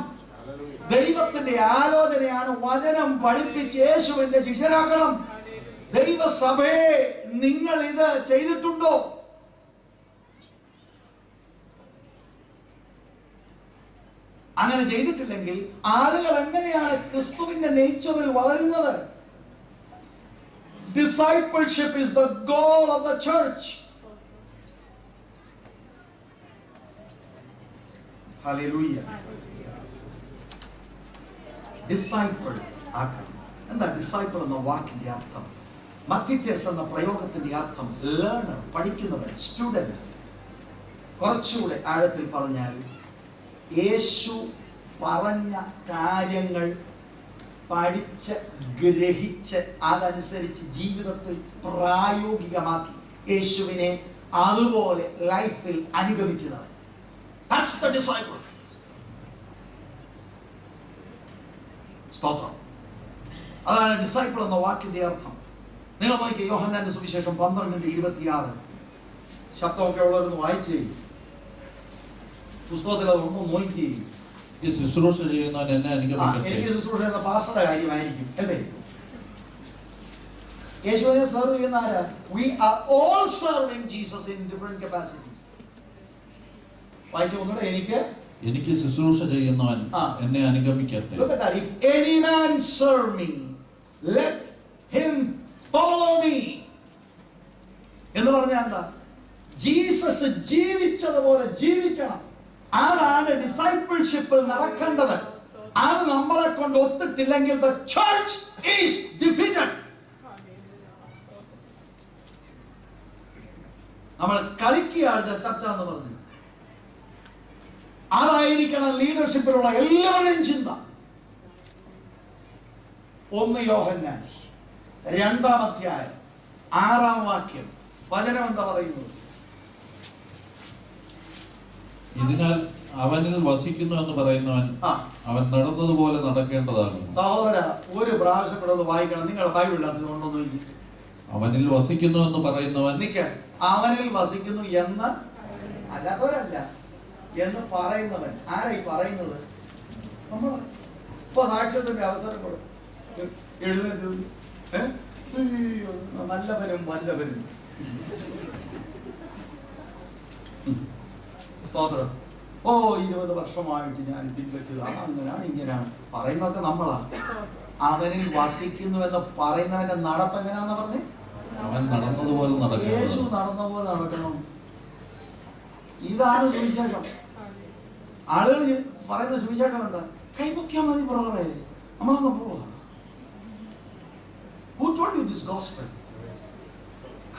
Speaker 1: ദൈവത്തിന്റെ ആലോചനയാണ് വചനം പഠിപ്പിച്ച് യേശുവിന്റെ ശിഷ്യരാക്കണം. ദൈവസഭയെ നിങ്ങൾ ഇത് ചെയ്തിട്ടുണ്ടോ? അങ്ങനെ ചെയ്തിട്ടില്ലെങ്കിൽ ആളുകൾ എങ്ങനെയാണ് ക്രിസ്തുവിന്റെ നേച്ചറിൽ വളരുന്നത്? Discipleship is the goal of the church. Hallelujah. Disciple ആക്കണം. എന്താ ഡിസൈപ്പിൾ എന്ന വാക്കിന്റെ അർത്ഥം? മത്തിറ്റേസ് എന്ന പ്രയോഗത്തിന്റെ അർത്ഥം ലേണർ, പഠിക്കുന്നവൻ, സ്റ്റുഡന്റ്. കുറച്ചുകൂടെ ആഴത്തിൽ പറഞ്ഞാൽ യേശു പറഞ്ഞ കാര്യങ്ങൾ പഠിച്ച് ഗ്രഹിച്ച് അതനുസരിച്ച് ജീവിതത്തിൽ പ്രായോഗികമാക്കി യേശുവിനെ അതുപോലെ ലൈഫിൽ അനുഗമിക്കുന്നത്. That's the disciple. സ്തോത്രം. അതാണ് ഡിസൈപ്പിൾ എന്ന വാക്കിന്റെ അർത്ഥം. നിങ്ങൾ നോക്കിയ യോഹന്നാന്റെ സുവിശേഷം 12:26. ശബ്ദമൊക്കെ ഉള്ളവരൊന്ന് വായിച്ചേ. പുസ്തകത്തിൽ അതൊന്നും നോക്കുകയും
Speaker 2: ഈ ശുശ്രൂഷ ചെയ്യുന്നവൻ എന്നെ അനുഗമിക്കട്ടെ.
Speaker 1: എനിക്ക് ശുശ്രൂഷ എന്ന പാസ്റ്ററുടെ കാര്യമായിരിക്കും അല്ലേ? യേശുവിനെ സെർവ് ചെയ്യുന്ന ആരാ? We are all serving Jesus in different capacities. വായിച്ചു നോക്കട്ടെ. എനിക്ക്
Speaker 2: ശുശ്രൂഷ ചെയ്യുന്നവൻ എന്നെ അനുഗമിക്കട്ടെ.
Speaker 1: Look at that. If any man serve me, let him follow me. എന്ന് പറഞ്ഞാൽ എന്താ? ജീസസ് ജീവിച്ചതുപോലെ ജീവിക്കണം. അതാണ് ഡിസൈപ്പിൾഷിപ്പിൽ നടക്കേണ്ടത്. അത് നമ്മളെ കൊണ്ട് ഒത്തിട്ടില്ലെങ്കിൽ the church is defeated. നമ്മൾ കളിക്കുകയാണ് ചർച്ച എന്ന് പറഞ്ഞു. അതായിരിക്കണം ലീഡർഷിപ്പിലുള്ള എല്ലാവരുടെയും ചിന്ത. 1 യോഹന്നാൻ 2-ാം അധ്യായം 6-ാം വാക്യം വചനം എന്താ പറയുന്നത്?
Speaker 2: ഇതിനാൽ അവനിൽ വസിക്കുന്നു എന്ന് പറയുന്നവൻ അവൻ നടന്നതുപോലെ നടക്കേണ്ടതാകുന്നു.
Speaker 1: സഹോദര, ഒരു പ്രാവശ്യം കൂടെ ഒന്ന് വായിക്കണം. നിങ്ങളുടെ ബൈബിളിനകത്ത് കൊണ്ടൊന്നും
Speaker 2: അവനിൽ വസിക്കുന്നു എന്ന് പറയുന്നവൻ
Speaker 1: അവനിൽ വസിക്കുന്നു എന്ന് അല്ലാത്തവരല്ല എന്ന് പറയുന്നവൻ. ആരായി പറയുന്നത്? നമ്മൾ ഇപ്പൊ സാക്ഷ്യത്തിന്റെ അവസരം കൊടുക്കും. എഴുന്നേറ്റ് നല്ലവരും വല്ലവരും സ്തോത്രം. 20 വർഷമായിട്ട് ഞാൻ പിൻപറ്റുകയാണ്, അങ്ങനെയാണ് ഇങ്ങനെയാണ് പറയുന്നതൊക്കെ നമ്മളാണ്. അവനിൽ വസിക്കുന്നു എന്ന് പറയുന്നവന്റെ നടപ്പ് എങ്ങനെയാന്ന് പറഞ്ഞ്?
Speaker 2: അവൻ നടന്നതുപോലെ നടക്കണം.
Speaker 1: യേശു നടന്നതുപോലെ നടക്കണം. ഇതാണ് സുവിശേഷം. ആളുകൾ പറയുന്ന സുവിശേഷം എന്താ? കൈപൊക്കിയാൽ മതി ബ്രദറെ, നമ്മളൊന്ന് പോവാ. Who told you this gospel?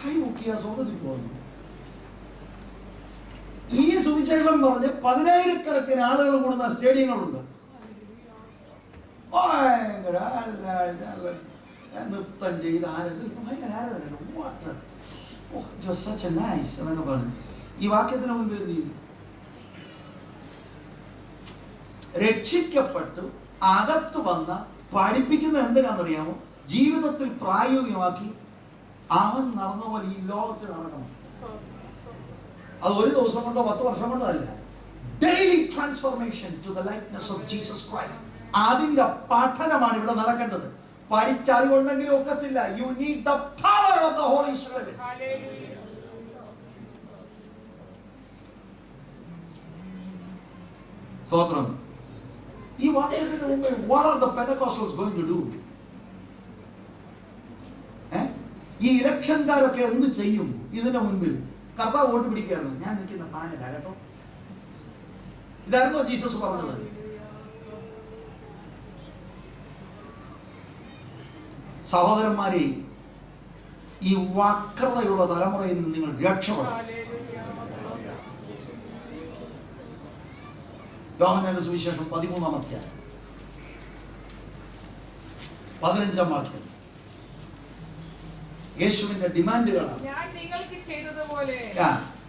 Speaker 1: കൈപൊക്കിയാ സ്വർഗ്ഗത്തിൽ പോകുന്നു. ഈ സുവിശേഷം പറഞ്ഞ് 10,000-കണക്കിന് ആളുകൾ കൂടുന്ന സ്റ്റേഡിയങ്ങളുണ്ട്. ഭയങ്കര നൃത്തം ചെയ്ത് എന്നൊക്കെ പറഞ്ഞു. ഈ വാക്യത്തിന് മുൻപിൽ എന്ത് ചെയ്യും? രക്ഷിക്കപ്പെട്ടു അകത്ത് വന്ന പഠിപ്പിക്കുന്ന എന്തിനാണെന്നറിയാമോ? ജീവിതത്തിൽ പ്രായോഗികമാക്കി അവൻ നടന്ന പോലെ ഈ ലോകത്തിൽ നടക്കണം. അത് ഒരു ദിവസം കൊണ്ടോ 10 വർഷം കൊണ്ടോ അല്ല. Daily transformation to the likeness of Jesus Christ. അതിന്റെ പഠനമാണ് ഇവിടെ നടക്കേണ്ടത്. പഠിച്ചറിവുണ്ടെങ്കിലും ഒക്കത്തില്ല. You need the power of the Holy Spirit. സ്തോത്രം. ഈ വാക്യത്തിന് മുമ്പിൽ what are the Pentecostals going to do? ഈ ഇലക്ഷൻകാരൊക്കെ എന്ത് ചെയ്യും ഇതിന്റെ മുൻപിൽ? കർത്താവ് വോട്ട് പിടിക്കുകയാണ്. ഞാൻ നിൽക്കുന്ന പാനല കേട്ടോ. ഇതായിരുന്നോ ജീസസ് പറഞ്ഞത്? സഹോദരന്മാരെ, ഈ വക്രതയുള്ള തലമുറയിൽ നിന്ന് നിങ്ങൾ രക്ഷപ്പെടണം. യോഹന്നാന്റെ സുവിശേഷം 13-ാം അധ്യായം 15-ാം വാക്യം. യേശുവിന്റെ ഡിമാൻഡുകളാണ്.
Speaker 3: ഞാൻ നിങ്ങൾക്ക് ചെയ്തതുപോലെ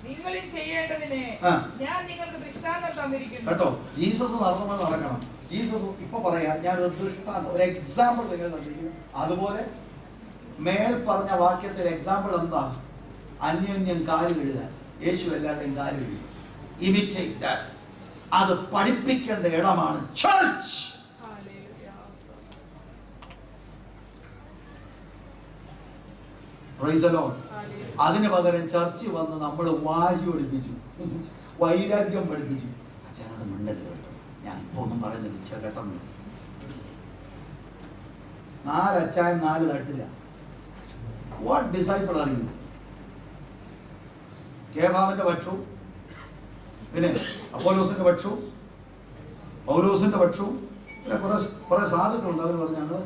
Speaker 3: നിങ്ങളും ചെയ്യേണ്ടതിന് ഞാൻ നിങ്ങൾക്ക് ദൃഷ്ടാന്തം തന്നിരിക്കുന്നു.
Speaker 1: കേട്ടോ, ജീസസ് നടന്നപ്പോൾ നടക്കണം. ജീസസ് ഇപ്പൊ പറയാ, ഞാനൊരു ദൃഷ്ടാന്തം, ഒരു എക്സാമ്പിൾ നിങ്ങൾ തന്നിരിക്കുന്നു. അതുപോലെ മേൽ പറഞ്ഞ വാക്യത്തിൽ എക്സാമ്പിൾ എന്താ? അന്യോന്യം കാല് കഴുകാൻ. യേശു എല്ലാവരുടെയും കാല് കഴുകി. Imitate that. അത് പഠിപ്പിക്കേണ്ട ഇടമാണ് ചർച്ച്. Price the Lord. അതിന് പകരം ചർച്ച് വന്ന് നമ്മൾ വാശി പഠിപ്പിച്ചു, വൈരാഗ്യം പഠിപ്പിച്ചു. അച്ഛനോട് മിണ്ടല് കേട്ടോ, ഞാൻ ഇപ്പൊ ഒന്നും പറയുന്നില്ല, ചെറുക്കട്ടം. 4 അച്ചായം 4 തട്ടില്ല. വാട്ട് ഡിസൈപ്പിൾ അറിയുന്നു? കേഭാവിന്റെ പക്ഷവും പിന്നെ അപ്പോലോസിന്റെ പക്ഷവും പൗലോസിന്റെ പക്ഷവും പിന്നെ കുറെ സാധുക്കളുണ്ട്. അവർ പറഞ്ഞാണ്,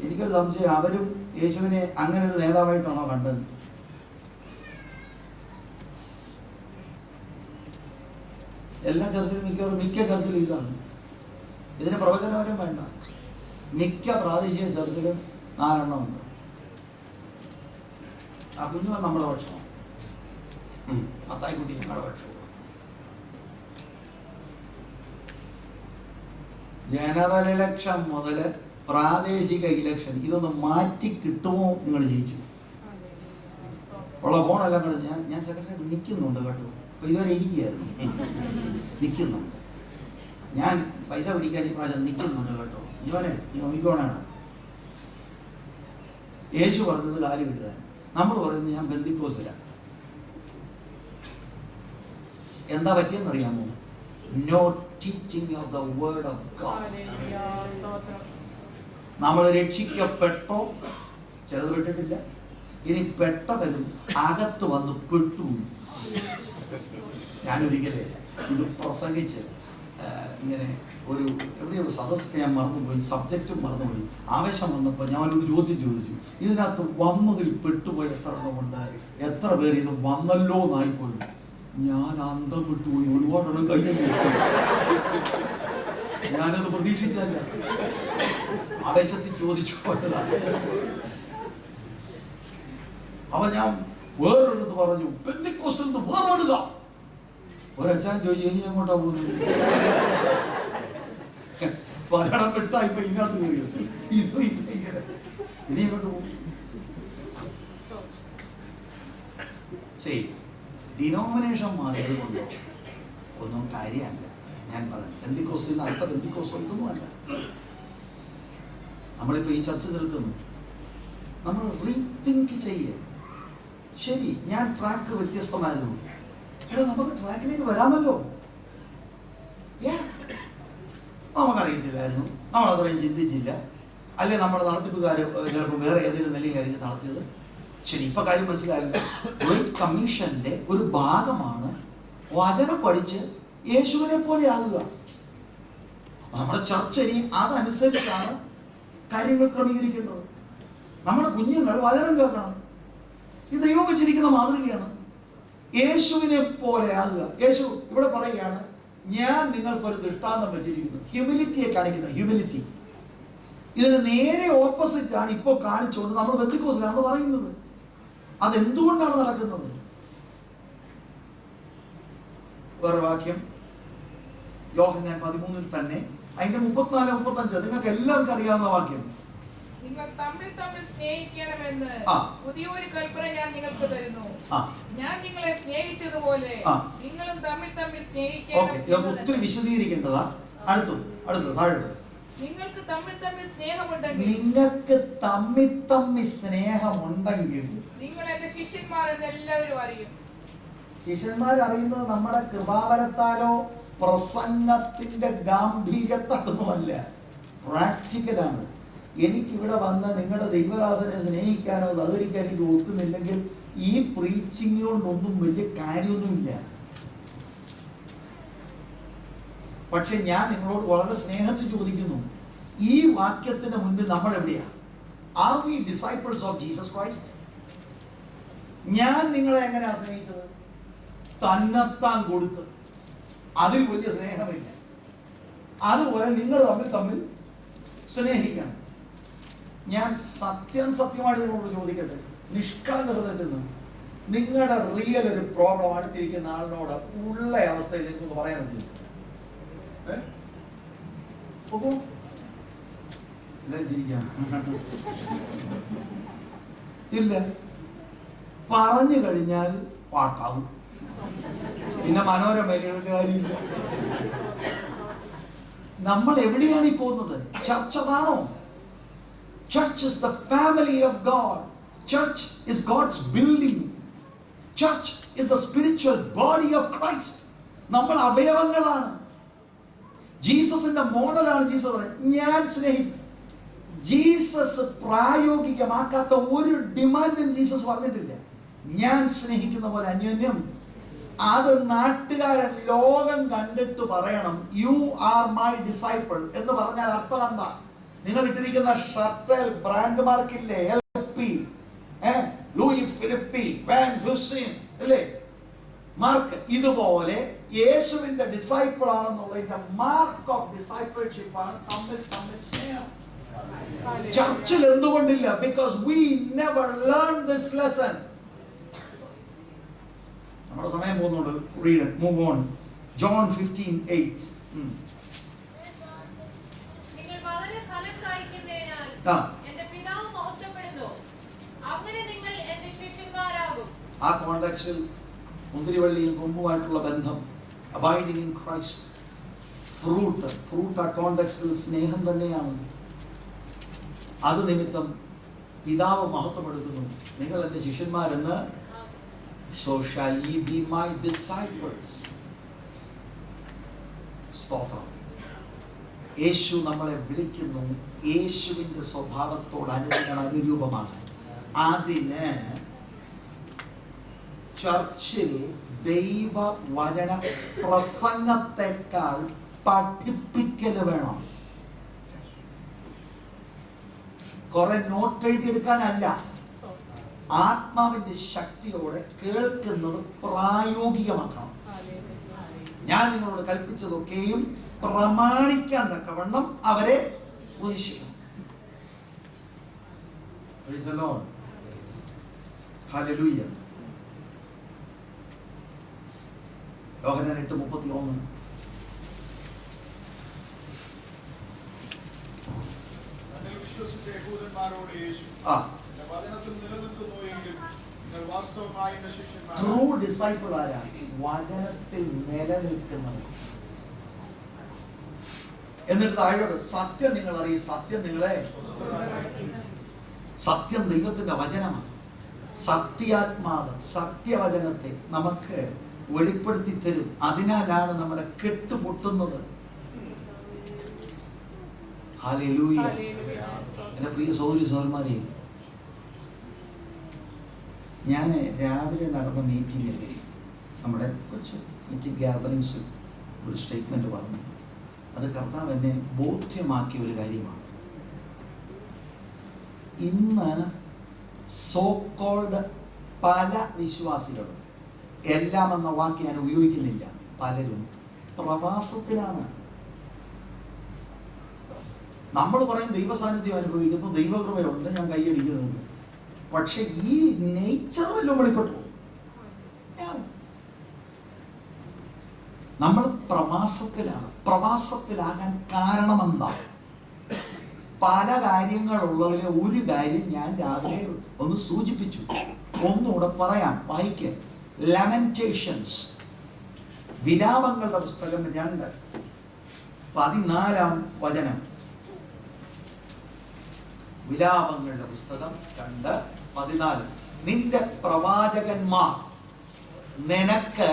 Speaker 1: എനിക്കൊരു സംശയം, അവരും യേശുവിനെ അങ്ങനെ ഒരു നേതാവായിട്ടാണോ കണ്ടത്? എല്ലാ ചർച്ചിലും മിക്ക ചർച്ചിലും ഇതാണ്. ഇതിന് പ്രവചനപരം വേണ്ട. മിക്ക പ്രാദേശിക ചർച്ചിലും 4 എണ്ണം ഉണ്ട്. ആ കുഞ്ഞുങ്ങൾ നമ്മുടെ പക്ഷമാണ്, മത്തായിക്കുട്ടി ഞങ്ങളുടെ പക്ഷമാണ്. ജനറൽ ഇലക്ഷൻ മുതൽ പ്രാദേശിക ഇലക്ഷൻ ഇതൊന്ന് മാറ്റി കിട്ടുമോ? നിങ്ങൾ ജയിച്ചു. ഉള്ള ഫോണെല്ലാം കൂടെ ഞാൻ സെക്രട്ടറി നിൽക്കുന്നുണ്ട് കേട്ടോ. അപ്പൊ ഇതുവരെ ഇരിക്കുകയായിരുന്നു, നിൽക്കുന്നുണ്ട്. ഞാൻ പൈസ പിടിക്കാൻ ഈ പ്രാവശ്യം നിൽക്കുന്നുണ്ട് കേട്ടോ. ഇവനെ നീ നോക്കിക്കോണാണ്. യേശു പറഞ്ഞത് കാല് വിടുതാൻ, നമ്മൾ പറയുന്നത് ഞാൻ ബെന്തിക്കോസില. എന്താ പറ്റിയെന്നറിയാമോ? No teaching of the word of God. നമ്മൾ രക്ഷിക്കപ്പെട്ടോ? ചിലത് പെട്ടിട്ടില്ല. ഇനി പെട്ടവരും അകത്ത് വന്ന് പെട്ടു. ഞാനൊരിക്കലേ ഇത് പ്രസംഗിച്ച് ഇങ്ങനെ എവിടെയോ സദസ്സൊക്കെ ഞാൻ മറന്നുപോയി, സബ്ജക്റ്റും മറന്നുപോയി. ആവേശം വന്നപ്പോൾ ഞാനൊരു ചോദ്യം ചോദിച്ചു. ഇതിനകത്ത് വന്നതിൽ പെട്ടുപോയി എത്ര എണ്ണമുണ്ട്? എത്ര പേര് ഇത് വന്നല്ലോ എന്നായിപ്പോയി. ഞാൻ അന്തം വിട്ടുപോയി. ഒരുപാടെണ്ണം കഴിഞ്ഞു. ഞാനത് പ്രതീക്ഷിച്ചല്ല, ആവേശത്തിൽ ചോദിച്ചു പോയതാണ്. അപ്പൊ ഞാൻ വേറൊരിടത്ത് പറഞ്ഞു, പെന്തിക്കോസ്തിൽ നിന്ന് വേർപെടുക. ഒരച്ഛൻ ചോദിച്ചു, ഇനി എങ്ങോട്ടാ പോകുന്നത്? പലയിടം വിട്ടാ ഇപ്പൊ ഇതിനകത്ത് കയറിയത്. ഇതും ഇങ്ങനെ ഇനി എങ്ങോട്ട് പോകും? ശരി, ഡിനോമിനേഷൻ മാറിയത് കൊണ്ടോ ഒന്നും കാര്യമല്ല. ഞാൻ പറഞ്ഞു പെന്തിക്കോസ്തിൽ നിന്ന് അടുത്ത പെന്തിക്കോസ്തോ ഇതൊന്നും അല്ല. നമ്മളിപ്പോ ഈ ചർച്ച നിൽക്കുന്നു, നമ്മൾ റീതിങ്ക് ചെയ്യേ. ശരി, ഞാൻ ട്രാക്ക് വ്യത്യസ്തമായിരുന്നു. നമുക്ക് ട്രാക്കിലേക്ക് വരാമല്ലോ. നമുക്കറിയത്തില്ലായിരുന്നു, നമ്മൾ അത്രയും ചിന്തിച്ചില്ല. അല്ലെ നമ്മുടെ നടത്തിപ്പുകാർ ചിലപ്പോൾ വേറെ ഏതെങ്കിലും നിലയിലായിരിക്കും നടത്തിയത്. ശരി, ഇപ്പൊ കാര്യം മനസ്സിലായില്ല. ഗ്രേറ്റ് കമ്മീഷന്റെ ഒരു ഭാഗമാണ് വചനം പഠിച്ച് യേശുവിനെ പോലെ ആകുക. നമ്മുടെ ചർച്ച ഇനി അതനുസരിച്ചാണ് കാര്യങ്ങൾ ക്രമീകരിക്കേണ്ടത്. നമ്മുടെ കുഞ്ഞുങ്ങൾ വചനം കേൾക്കണം. ഇത് ദൈവം വെച്ചിരിക്കുന്ന മാതൃകയാണ്. യേശുവിനെ പോലെ ആകുക. യേശു ഇവിടെ പറയുകയാണ്, ഞാൻ നിങ്ങൾക്കൊരു ദൃഷ്ടാന്തം വെച്ചിരിക്കുന്നു. ഹ്യൂമിലിറ്റിയെ കാണിക്കുന്ന ഹ്യൂമിലിറ്റി. ഇതിന് നേരെ ഓപ്പോസിറ്റ് ആണ് ഇപ്പോൾ കാണിച്ചുകൊണ്ട് നമ്മൾ പെന്തിക്കോസിലാണ് പറയുന്നത്. അതെന്തുകൊണ്ടാണ് നടക്കുന്നത്? വേറെ വാക്യം യോഹന്നാൻ 13 തന്നെ അതിന്റെ 34-35 നിങ്ങൾക്ക് എല്ലാവർക്കും അറിയാവുന്ന വാക്യം.
Speaker 3: നിങ്ങൾ തമ്മിൽ തമ്മിൽ സ്നേഹിക്കണമെന്ന് പുതിയൊരു കൽപ്പന ഞാൻ നിങ്ങൾക്ക് തരുന്നു. ഞാൻ നിങ്ങളെ സ്നേഹിച്ചതുപോലെ നിങ്ങളും തമ്മിൽ തമ്മിൽ സ്നേഹിക്കണം.
Speaker 1: ഒത്തിരി വിശദീകരിക്കേണ്ടതാ. അടുത്തത് താഴോട്ട്.
Speaker 3: നിങ്ങൾക്ക് തമ്മിൽ തമ്മിൽ സ്നേഹമുണ്ടെങ്കിൽ നിങ്ങൾ എന്റെ ശിഷ്യന്മാരെന്ന് എല്ലാവരും അറിയും.
Speaker 1: ശിഷ്യന്മാർ അറിയുന്നത് നമ്മുടെ കൃപാവരത്താലോ പ്രസംഗത്തിന്റെ ഗാംഭീര്യത്താലൊന്നുമല്ല, പ്രാക്ടിക്കലാണ്. എനിക്കിവിടെ വന്ന് നിങ്ങളുടെ ദൈവദാസനെ സ്നേഹിക്കാനോ സഹകരിക്കാനോ എനിക്ക് ഒക്കുന്നില്ലെങ്കിൽ ഈ പ്രീച്ചിങ് കൊണ്ടൊന്നും വലിയ കാര്യമൊന്നുമില്ല. പക്ഷെ ഞാൻ നിങ്ങളോട് വളരെ സ്നേഹത്തിൽ ചോദിക്കുന്നു, ഈ വാക്യത്തിന് മുൻപിൽ നമ്മൾ എവിടെയാ? Are we disciples of Jesus Christ? ഞാൻ നിങ്ങളെ എങ്ങനെയാ സ്നേഹിച്ചത്? തന്നെത്താൻ കൊടുത്ത്. അതിൽ വലിയ സ്നേഹമില്ല. അതുപോലെ നിങ്ങൾ തമ്മിൽ സ്നേഹിക്കണം. ഞാൻ സത്യമായിട്ട് നിങ്ങളോട് ചോദിക്കട്ടെ, നിഷ്കളങ്ക ഹൃദയത്തിൽ നിന്ന് നിങ്ങളുടെ റിയൽ ഒരു പ്രോബ്ലം അടുത്തിരിക്കുന്ന ആളിനോട് ഉള്ള അവസ്ഥയിൽ നിങ്ങൾക്ക് പറയാൻ പറ്റും? പോകൂ. ഇല്ല, പറഞ്ഞു കഴിഞ്ഞാൽ പാട്ടാവും. പിന്നെ മനോരമയിലെ കാര്യമില്ല. നമ്മൾ എവിടെയാണ് ഈ പോകുന്നത്? ചർച്ച് അതാണോ? Church is the family of God. Church is God's building. Church is the spiritual body of Christ. നമ്മൾ അവയവങ്ങളാണ്. ജീസസിന്റെ മോഡലാണ് ജീസസ് പറയുന്നത്. ഞാൻ ജീസസ് പ്രായോഗികമാക്കാത്ത ഒരു ഡിമാൻഡും ജീസസ് പറഞ്ഞിട്ടില്ല. ഞാൻ സ്നേഹിക്കുന്ന പോലെ അന്യോന്യം. അത് നാട്ടുകാരൻ ലോകം കണ്ടിട്ട് പറയണം യു ആർ മൈ ഡിസൈപ്പിൾ എന്ന് പറഞ്ഞാൽ അർത്ഥം എന്താ? നിങ്ങൾ ഇട്ടിരിക്കുന്ന ഷർട്ടിൽ ബ്രാൻഡ് മാർക്കില്ലേ? LP, Louis Philippe, Van Heusen അല്ലേ മാർക്ക്. ഇതുപോലെ യേശുവിന്റെ ഡിസൈപ്പിൾ ആണെന്നുള്ളതിന്റെ മാർക്ക് ഓഫ് ഡിസൈപ്പിൾഷിപ്പ് ആണ് തമ്മിൽ തമ്മിൽ സ്നേഹം. ചർച്ചിൽ എന്തുകൊണ്ടില്ല? Because we never learn this lesson. നമ്മുടെ സമയം പോകുന്നുണ്ട്. Read it, move on. John 15:8.
Speaker 4: നിങ്ങൾ വളരെ ഫലം കായ്ക്കുന്നതിനാൽ എന്റെ പിതാവ് മഹത്വപ്പെടുന്നു. അങ്ങനെ നിങ്ങൾ എന്റെ ശിഷ്യന്മാരാകും.
Speaker 1: ആ കോണ്ടെക്സ്റ്റിൽ മുന്തിരിവള്ളിയും കൊമ്പുമായിട്ടുള്ള ബന്ധം, അബൈഡിങ് ഇൻ ക്രൈസ്റ്റ്, ഫ്രൂട്ട് ആ കോണ്ടെക്സ്റ്റിൽ സ്നേഹം തന്നെയാണ്. അത് നിമിത്തം പിതാവ് മഹത്വപ്പെടുത്തുന്നു. നിങ്ങൾ എന്റെ ശിഷ്യന്മാരെന്ന്. So shall ye be my disciples. സ്തോത്രം. യേശു നമ്മളെ വിളിക്കുന്നു യേശുവിന്റെ സ്വഭാവത്തോട് അനുരൂപമാണ്. അതിന് ചർച്ചിൽ ദൈവവചന പ്രസംഗത്തെക്കാൾ പഠിപ്പിക്കൽ വേണം. കുറെ നോട്ട് എഴുതിയെടുക്കാനല്ല, ആത്മാവിന്റെ ശക്തിയോടെ കേൾക്കുന്നത് പ്രായോഗികമാക്കണം. ഞാൻ നിങ്ങളോട് കൽപ്പിച്ചതൊക്കെയും പ്രമാണിക്കാൻ തക്കവണ്ണം അവരെ ഉപദേശിക്കണം. ഹല്ലേലൂയ. യോഹന്നാൻ 8:31. ട്രൂ ഡിസൈപ്പിൾ ആരാണ്? വചനത്തിൽ നിലനിൽക്കുന്നത്. എന്നിട്ട് താഴോട്ട് സത്യം നിങ്ങൾ അറിയും, സത്യം നിങ്ങളെ. സത്യം ദൈവത്തിന്റെ വചനമാണ്. സത്യാത്മാവ് സത്യവചനത്തെ നമുക്ക് വെളിപ്പെടുത്തി തരും. അതിനാലാണ് നമ്മുടെ കെട്ടുപൊട്ടുന്നത്. ഹല്ലേലൂയ. എന്റെ പ്രിയ സഹോദരി സഹോദരന്മാരെ, ഞാൻ രാവിലെ നടന്ന മീറ്റിങ്ങിൽ നമ്മുടെ കുറച്ച് മീറ്റിംഗ് ഗ്യാതറിങ്സിൽ ഒരു സ്റ്റേറ്റ്മെന്റ് പറഞ്ഞു. അത് കർത്താവ് എന്നെ ബോധ്യമാക്കിയ ഒരു കാര്യമാണ്. ഇന്ന് സോ കോൾഡ് പല വിശ്വാസികളും, എല്ലാം എന്ന വാക്ക് ഞാൻ ഉപയോഗിക്കുന്നില്ല, പലരും പ്രവാസത്തിലാണ്. നമ്മൾ പറയും ദൈവസാന്നിധ്യം അനുഭവിക്കുന്നു, ദൈവകൃപയുണ്ട്, ഞാൻ കൈയടിക്കുന്നുണ്ട്. പക്ഷെ ഈ നേച്ചർ വല്ലതും വെളിപ്പെട്ടു. നമ്മൾ പ്രവാസത്തിലാണ്. പ്രവാസത്തിലാകാൻ കാരണമെന്താ? പല കാര്യങ്ങളുള്ളതിലെ ഒരു കാര്യം ഞാൻ രാവിലെ ഒന്ന് സൂചിപ്പിച്ചു. ഒന്നുകൂടെ പറയാം, വായിക്ക്. ലെമന്റേഷൻസ്, വിലാപങ്ങളുടെ പുസ്തകം 2:14. വിലാപങ്ങളുടെ പുസ്തകം 2:14. നിന്റെ പ്രവാചകന്മാർ നിനക്ക്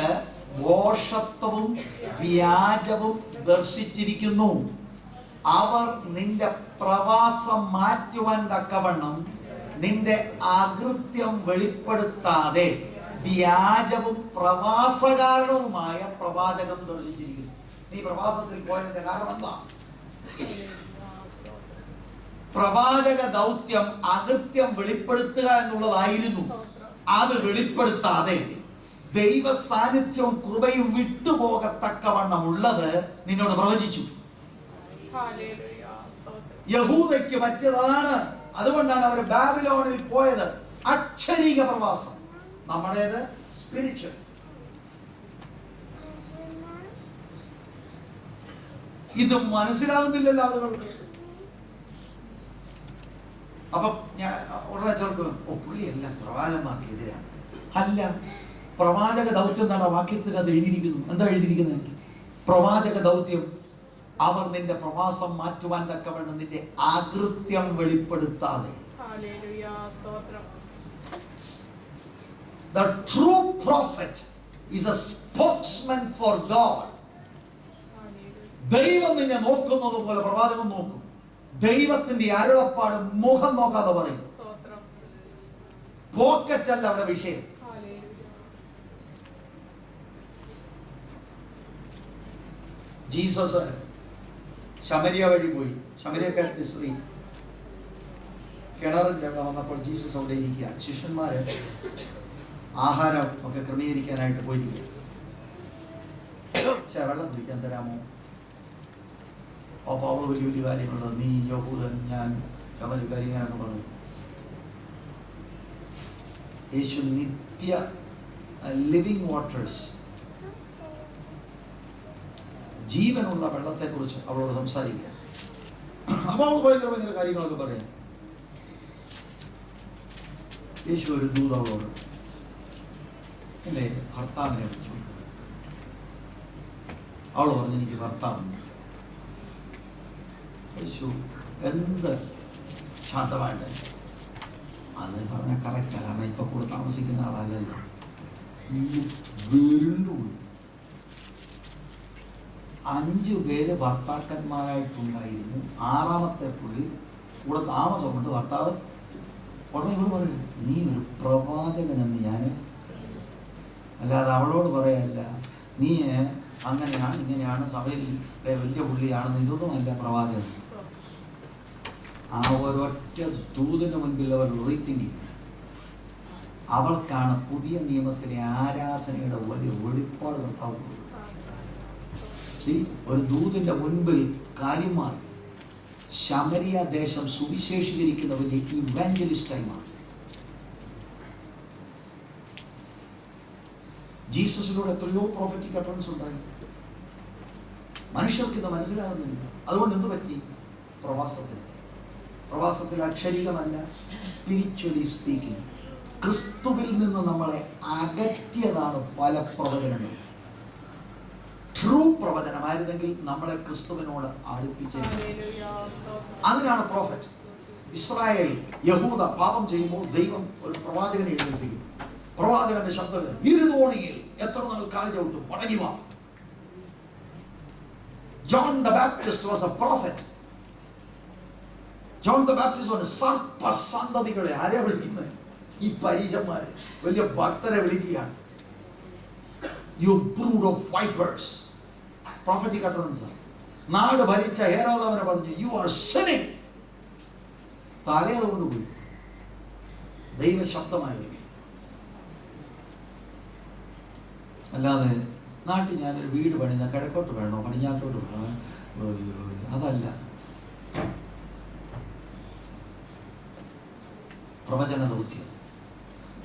Speaker 1: ദോഷത്വവും വ്യാജവും ദർശിച്ചിരിക്കുന്നു. അവർ നിന്റെ പ്രവാസം മാറ്റുവാൻ തക്കവണ്ണം നിന്റെ അകൃത്യം വെളിപ്പെടുത്താതെ വ്യാജവും പ്രവാസകാരണവുമായ പ്രവാചകം ദർശിച്ചിരിക്കുന്നു. നീ പ്രവാസത്തിൽ പോയതിന്റെ കാരണം എന്താ? പ്രവാചക ദൗത്യം അകൃത്യം വെളിപ്പെടുത്തുക എന്നുള്ളതായിരുന്നു. അത് വെളിപ്പെടുത്താതെ ദൈവ സാന്നിധ്യവും കൃപയും വിട്ടുപോകത്തക്കവണ്ണം ഉള്ളത് നിന്നോട് പ്രവചിച്ചു. യഹൂദയ്ക്ക് പറ്റിയതാണ്. അതുകൊണ്ടാണ് അവർ ബാബിലോണിൽ പോയത്. അക്ഷരീക പ്രവാസം. നമ്മുടേത് സ്പിരിച്വൽ. ഇത് മനസ്സിലാകുന്നില്ലല്ലോ ആളുകൾക്ക്. അപ്പൊ ഞാൻ ഉടനെ ചേർക്കും, ഓ പുള്ളിയെല്ലാം പ്രവാചകന്മാർക്കെതിരാണ്. അല്ല, പ്രവാചക ദൗത്യം എന്താണ് വാക്യത്തിന് അത് എഴുതിയിരിക്കുന്നു. എന്താ എഴുതിയിരിക്കുന്നത്? പ്രവാചക ദൗത്യം അവർ നിന്റെ പ്രവാസം മാറ്റുവാൻ തക്കവണ്ണം നിന്റെ ആകൃത്യം വെളിപ്പെടുത്താതെ. The true prophet is a spokesman for God. ദൈവം നിന്നെ നോക്കുന്നത് പോലെ പ്രവാചകൻ നോക്കും. ദൈവത്തിന്റെ അരുളപ്പാട് മുഖം നോക്കാതെ പറയും. പോക്കറ്റല്ല അവിടെ വിഷയം. ജീസസ് ശമരിയ വഴി പോയി. ശമരിയക്കാരത്തെ സ്ത്രീ കിണറിന്റെ അവിടെ വന്നപ്പോൾ ജീസസ് അവിടെ ഇരിക്കുക. ശിഷ്യന്മാര് ആഹാരം ഒക്കെ ക്രമീകരിക്കാനായിട്ട് പോയിരിക്കുക. വെള്ളം കുടിക്കാൻ തരാമോ? അപ്പോൾ അവൾ വലിയ വലിയ കാര്യങ്ങളുണ്ട്. നീ യഹൂദൻ, ഞാൻ ശമരിക്കാരി, ഞാനൊക്കെ പറഞ്ഞു. യേശു നിത്യ ലിവിങ് വാട്ടേഴ്സ്, ജീവനുള്ള വെള്ളത്തെക്കുറിച്ച് അവളോട് സംസാരിക്കുക. അപ്പോൾ അവൾ ഭയങ്കര കാര്യങ്ങളൊക്കെ പറയാം. യേശു ഒരു ദൂത് അവളോട്, എൻ്റെ ഭർത്താവിനെ വിളിച്ചു. അവൾ പറഞ്ഞു, എനിക്ക് ഭർത്താവുണ്ട്. യേശു എന്ത് ശാന്തമായിട്ട് അത് പറഞ്ഞാൽ കറക്റ്റാണ്. കാരണം ഇപ്പൊ കൂടെ താമസിക്കുന്ന ആളല്ലല്ലോ. വീണ്ടും 5 പേര് ഭർത്താക്കന്മാരായിട്ടുണ്ടായിരുന്നു. 6ാമത്തെ പുള്ളി കൂടെ താമസം കൊണ്ട് ഭർത്താവ് ഉടനെ ഇവിടെ പറയും, നീ ഒരു പ്രവാചകനെന്ന്. ഞാൻ അല്ലാതെ അവളോട് പറയല്ല, നീ അങ്ങനെയാണ് ഇങ്ങനെയാണ് സഭയിൽ വലിയ പുള്ളിയാണെന്ന്. ഇതൊന്നും അല്ല പ്രവാചകൻ. ആ ഒരൊറ്റ ദൂതിന് മുൻപിൽ അവർ റീത്തിങ്. അവൾക്കാണ് പുതിയ നിയമത്തിലെ ആരാധനയുടെ വലിയ വെളിപ്പാട് കർത്താവ്. ഒരു ദൂതിന്റെ മുൻപിൽ കാര്യം മാറി. ശമരിയ ദേശം സുവിശേഷീകരിക്കുന്ന വലിയ ഇവാഞ്ചലിസ്റ്റ് മാറി. ജീസസിലൂടെ എത്രയോ പ്രോഫറ്റിക് അട്ടൻസ് ഉണ്ടായി. മനുഷ്യർക്ക് ഇത് മനസ്സിലാകുന്നില്ല. അതുകൊണ്ട് എന്ത് പറ്റി? പ്രവാസത്തിൽ അക്ഷരീകമല്ല, സ്പിരിച്വലി സ്പീക്കിംഗ് ക്രിസ്തുവിൽ നിന്ന് നമ്മളെ അകറ്റിയതാണ് പല പ്രവചനങ്ങളും. ട്രൂ പ്രവചനമായിരുന്നെങ്കിൽ നമ്മളെ ക്രിസ്തുവിനോട് അടുപ്പിച്ചേ. അതിനാണ് പ്രോഫറ്റ്. ഇസ്രായേൽ യഹൂദ പാപം ചെയ്യുമ്പോൾ ദൈവം ഒരു പ്രവാചകനെ എഴുന്നേൽപ്പിക്കും. പ്രവാചകന്റെ ശബ്ദം, ഇരുതോണിയിൽ എത്ര നാൾ കാൽ ചവിട്ടും, മടങ്ങി വാ. John the Baptist was a prophet. John the Baptist was സർപ്പസന്തതികളെ ആരെയാ വിളിക്കുന്നത്? ഈ പരീശന്മാരെ, വലിയ ഭക്തരെ വിളിക്കുകയാണ്. You brood of vipers. Prophetic utterance. നാട് ഭരിച്ച ഹേരോദ് അവനെ പറഞ്ഞു, you are sinning. തലേ കൊണ്ടുപോയി. ദൈവശബ്ദമായി. അല്ലാതെ നാട്ടിൽ ഞാനൊരു വീട് പണിഞ്ഞ കിഴക്കോട്ട് വേണോ പടിഞ്ഞാട്ടോട്ട് വേണോ അതല്ല. പ്രവചന ദൗത്യം.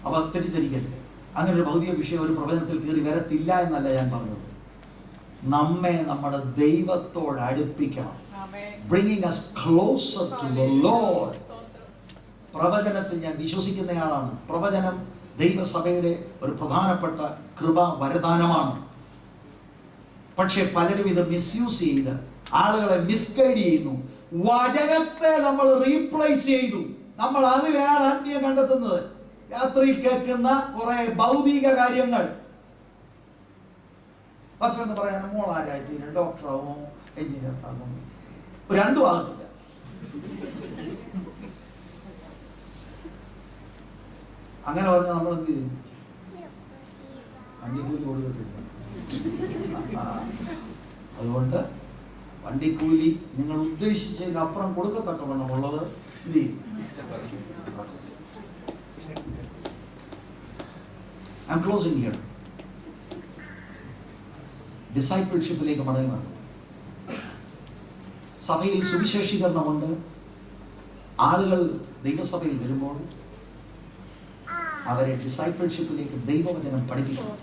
Speaker 1: അവ തെറ്റിദ്ധരിക്കരുത്. അങ്ങനെ ഒരു ഭൗതിക വിഷയം ഒരു പ്രവചനത്തിൽ കയറി വരത്തില്ല എന്നല്ല ഞാൻ പറഞ്ഞത്. നമ്മെ നമ്മുടെ ദൈവത്തോട് അടുപ്പിക്കണം. Bringing us closer to the Lord. പ്രവചനത്തിൽ ഞാൻ വിശ്വസിക്കുന്നയാളാണ്. പ്രവചനം ദൈവസഭയുടെ ഒരു പ്രധാനപ്പെട്ട കൃപ വരദാനമാണ്. പക്ഷെ പലരും ഇത് മിസ്യൂസ് ചെയ്ത് ആളുകളെ മിസ്ഗൈഡ് ചെയ്യുന്നു. വചനത്തെ നമ്മൾ റീപ്ലേസ് ചെയ്തു. നമ്മൾ അതിലാണ് ആത്മീയം കണ്ടെത്തുന്നത്. രാത്രിയിൽ കേൾക്കുന്ന കുറെ ഭൗതിക കാര്യങ്ങൾ. ബസ് എന്ന് പറയാൻ മോളാരായി ഡോക്ടറാവോ എഞ്ചിനീയർ ആകും, രണ്ടും ആകത്തില്ല. അങ്ങനെ പറഞ്ഞാൽ നമ്മൾ എന്ത് ചെയ്യും? വണ്ടിക്കൂലി കൊടുക്കത്തില്ല. അതുകൊണ്ട് വണ്ടിക്കൂലി നിങ്ങൾ ഉദ്ദേശിച്ചതിന് അപ്പുറം കൊടുക്കത്തക്കവണ്ണമുള്ളത് എന്ത് ചെയ്യും? I'm closing here. ഡിസൈപ്പിൾഷിപ്പിലേക്ക് മടങ്ങി വന്നു. സഭയിൽ സുവിശേഷീകരണമുണ്ട്. ആളുകൾ ദൈവസഭയിൽ വരുമ്പോൾ അവരെ ഡിസൈപ്പിൾഷിപ്പിലേക്ക് ദൈവവചനം പഠിപ്പിക്കും.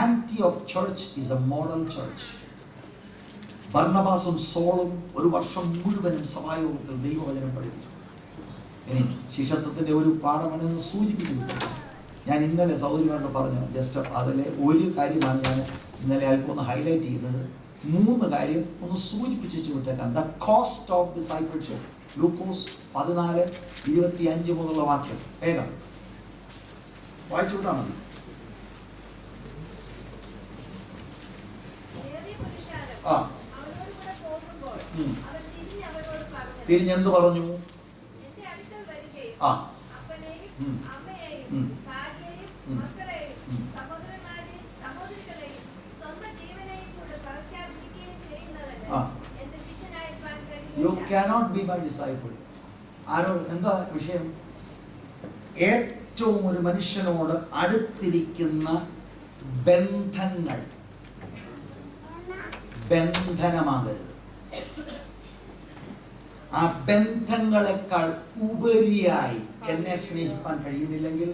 Speaker 1: Antioch church is a model church. ബർന്നബാസും സോളും ഒരു വർഷം മുഴുവനും സഭായോഗത്തിൽ ദൈവവചനം പഠിപ്പിച്ചു. ഇനി ശിഷ്യത്വത്തിന്റെ ഒരു പാഠമാണ് സൂചിപ്പിക്കുന്നത്. ഞാൻ ഇന്നലെ സൗകര്യമായിട്ട് പറഞ്ഞു, ജസ്റ്റ് അതിലെ ഒരു കാര്യമാണ് ഞാൻ ഇന്നലെ അല്പം ഒന്ന് ഹൈലൈറ്റ് ചെയ്യുന്നത്. 3 കാര്യം ഒന്ന് സൂചിപ്പിച്ചു വിട്ടേക്കാം. ദ കോസ്റ്റ് ഓഫ് ഡിസൈപ്പിൾഷിപ്പ്, ലൂക്കോസ് 14:25 മുതലുള്ള വാക്യം വേഗം വായിച്ചു വിട്ടാൽ മതി. തിരിഞ്ഞെന്ത് പറഞ്ഞു? You cannot be my disciple. എന്താ വിഷയം? ഏറ്റവും ഒരു മനുഷ്യനോട് അടുത്തിരിക്കുന്ന ബന്ധനമാകരുത്. ആ ബന്ധങ്ങളെക്കാൾ ഉപരിയായി എന്നെ സ്നേഹിക്കാൻ കഴിയുന്നില്ലെങ്കിൽ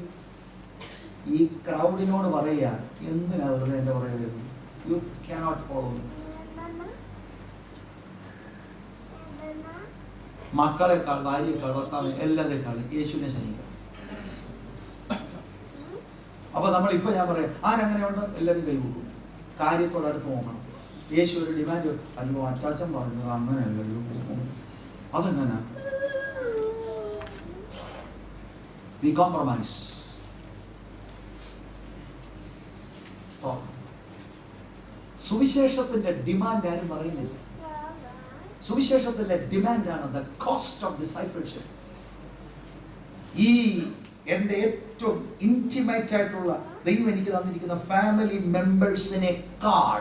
Speaker 1: ഈ ക്രൗഡിനോട് പറയുക, എന്തിനാ വെറുതെ എന്റെ പുറകെ വരുന്നു? You cannot follow me. മക്കളെക്കാൾ, ഭാര്യയെക്കാൾ, ഭർത്താവ് എല്ലാവരെക്കാളും യേശുവിനെ സ്നേഹിക്കണം. അപ്പൊ നമ്മൾ ഇപ്പൊ ഞാൻ പറയാം, ആരങ്ങനെയുണ്ട്? എല്ലാവരും കൈകൂട്ടും. കാര്യത്തോടടുത്ത് നോക്കണം. യേശു ഒരു ഡിമാൻഡ്, അയ്യോ അച്ചാച്ചൻ പറഞ്ഞത് അങ്ങനെയല്ലല്ലോ, അതെങ്ങനെ? V compromise. സുവിശേഷത്തിന്റെ ഡിമാൻഡ് ആരും പറയുന്നില്ല. സുവിശേഷത്തിന്റെ ഡിമാൻഡാണ് ദ കോസ്റ്റ് ഓഫ് ഡിസൈപ്പിൾഷിപ്പ്. ഈ എൻ്റെ ഏറ്റവും ഇന്റിമേറ്റ് ആയിട്ടുള്ള ദൈവം എനിക്ക് തന്നിരിക്കുന്ന ഫാമിലി മെമ്പേഴ്സിനേക്കാൾ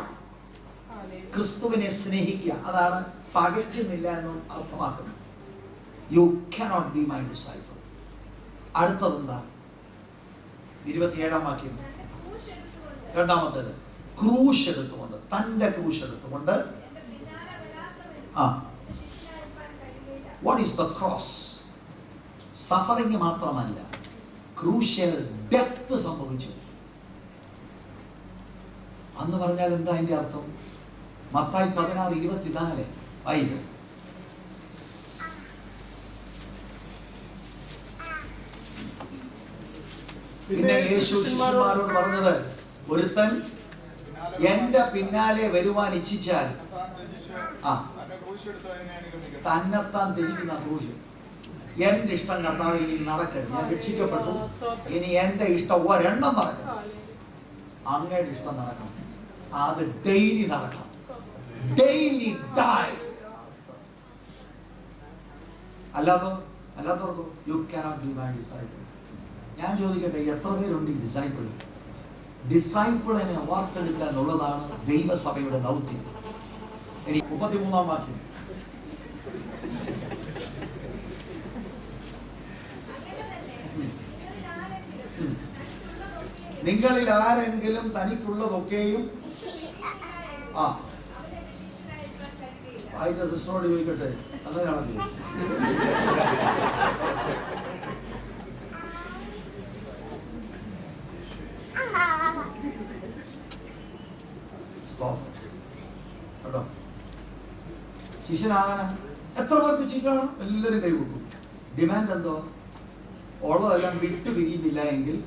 Speaker 1: ക്രിസ്തുവിനെ സ്നേഹിക്കുക, അതാണ് പകയ്ക്കുന്നില്ല എന്ന് അർത്ഥമാക്കുന്നത്. You cannot be my disciple. അടുത്തതെന്താ? 27-ാം വാക്യം. രണ്ടാമത്തേത്, ക്രൂശ് എടുത്തുകൊണ്ട്, തന്റെ ക്രൂശ് എടുത്തുകൊണ്ട്. What is the cross? Suffering മാത്രമല്ല, ക്രൂഷ്യൽ ഡെത്ത് സംഭവിച്ചു. അന്ന് പറഞ്ഞാൽ എന്താ അതിന്റെ അർത്ഥം? മത്തായി 16:24 വായിക്കും. പിന്നെ യേശു ശിഷ്യന്മാരോട് പറഞ്ഞത്, ഒരുത്തൻ എന്റെ പിന്നാലെ വരുവാൻ ഇച്ഛിച്ചാൽ തന്നെത്താൻ ത്യജിക്കുന്ന ക്രൂശ്. എന്റെ ഇഷ്ടം കർത്താവ് ഇനി നടക്കരുത്, ഞാൻ രക്ഷിക്കപ്പെട്ടു, ഇനി എന്റെ ഇഷ്ടം ഒരെണ്ണം നടക്കണം, അങ്ങയുടെ ഇഷ്ടം നടക്കണം. അത് ഡെയിലി നടക്കണം. Daily die. അല്ലാത്തവർക്കും you cannot be my disciple. ഞാൻ ചോദിക്കട്ടെ, എത്ര പേരുണ്ട് ഈ ഡിസൈപ്പിൾ? ഡിസൈപ്പിളിനെ വാർത്തെടുക്കുക എന്നുള്ളതാണ് ദൈവസഭയുടെ ദൗത്യം. ഇനി 33-ാം വാക്യം. നിങ്ങളിൽ ആരെങ്കിലും തനിക്കുള്ളതൊക്കെയും ആദ്യത്തെ സിസ്റ്ററോട് ചോദിക്കട്ടെ, അങ്ങനെയാണെങ്കിൽ കേട്ടോ. ശിഷ്യനാകാൻ എത്ര പേർക്ക് ശിഷ്യനാണ്? എല്ലാവരും കൈവിട്ടു. ഡിമാൻഡ് എന്തോ? ഉള്ളതെല്ലാം വിട്ടു പിരിയുന്നില്ല എങ്കിൽ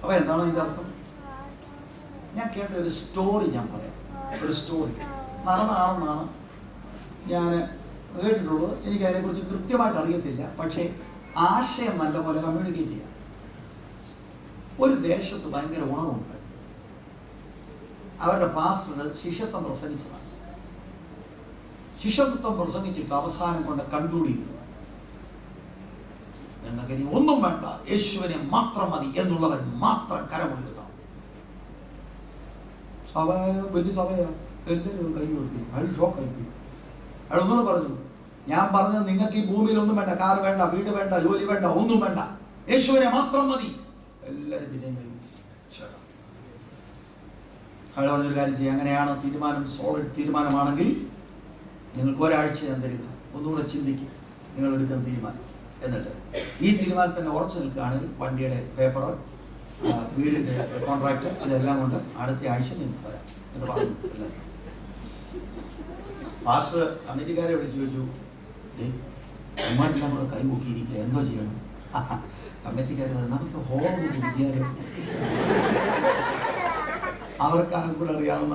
Speaker 1: അപ്പൊ എന്താണ് ഇതിന്റെ അർത്ഥം? ഞാൻ കേട്ട ഒരു സ്റ്റോറി ഞാൻ പറയാം. ഒരു സ്റ്റോറി നടന്നതാണെന്നാണ് ഞാൻ കേട്ടിട്ടുള്ളത്. എനിക്ക് അതിനെക്കുറിച്ച് കൃത്യമായിട്ട് അറിയത്തില്ല, പക്ഷേ ആശയം നല്ലപോലെ കമ്മ്യൂണിക്കേറ്റ് ചെയ്യാം. ഒരു ദേശത്ത് ഭയങ്കര ഉണർവുണ്ട്. അവരുടെ പാസ്റ്റർ ശിഷ്യത്വം പ്രസംഗിച്ചതാണ്. ശിഷ്യത്വം പ്രസംഗിച്ചിട്ട് അവസാനം കൊണ്ട് കൺക്ലൂഡ് ചെയ്തു, നിങ്ങൾക്ക് ഇനി ഒന്നും വേണ്ട, യേശുവിനെ മാത്രം മതി എന്നുള്ളവർ മാത്രം കരമുയർത്താം. സഭ വലിയ സഭയാ, എല്ലാവരും കൈ കൊടുത്തു. അയാൾ ഷോക്കായി. അയാൾ ഒന്നുകൂടെ പറഞ്ഞു, ഞാൻ പറഞ്ഞത് നിങ്ങൾക്ക് ഈ ഭൂമിയിൽ ഒന്നും വേണ്ട, കാർ വേണ്ട, വീട് വേണ്ട, ജോലി വേണ്ട, ഒന്നും വേണ്ട, യേശുവിനെ മാത്രം മതി. എല്ലാവരും പിന്നെയും കൈ. അയാൾ പറഞ്ഞൊരു കാര്യം ചെയ്യാം, അങ്ങനെയാണ് തീരുമാനം, സോളിഡ് തീരുമാനമാണെങ്കിൽ നിങ്ങൾക്ക് ഒരാഴ്ച ഞാൻ തരിക, ഒന്നുകൂടെ ചിന്തിക്കുക നിങ്ങൾ എടുക്കുന്ന തീരുമാനം. എന്നിട്ട് ഈ തീരുമാനത്തിൽ തന്നെ ഉറച്ചു നിൽക്കുകയാണെങ്കിൽ വണ്ടിയുടെ പേപ്പർ വീടിൻ്റെ കോൺട്രാക്ട് ഇതെല്ലാം കൊണ്ട് അടുത്ത ആഴ്ച നിങ്ങൾക്ക് വരാം എന്ന് പറഞ്ഞു. പാസ്റ്റർ കമ്മിറ്റിക്കാരെ വിളിച്ചു ചോദിച്ചു, അമ്മമാരെല്ലാം കൂടെ കൈ പൊക്കിയിരിക്കുക, എന്തോ ചെയ്യണം? കമ്മിറ്റിക്കാർ നമുക്ക് ഹോം കുടിക്കാനും അവർക്ക് കൂടെ അറിയാവുന്ന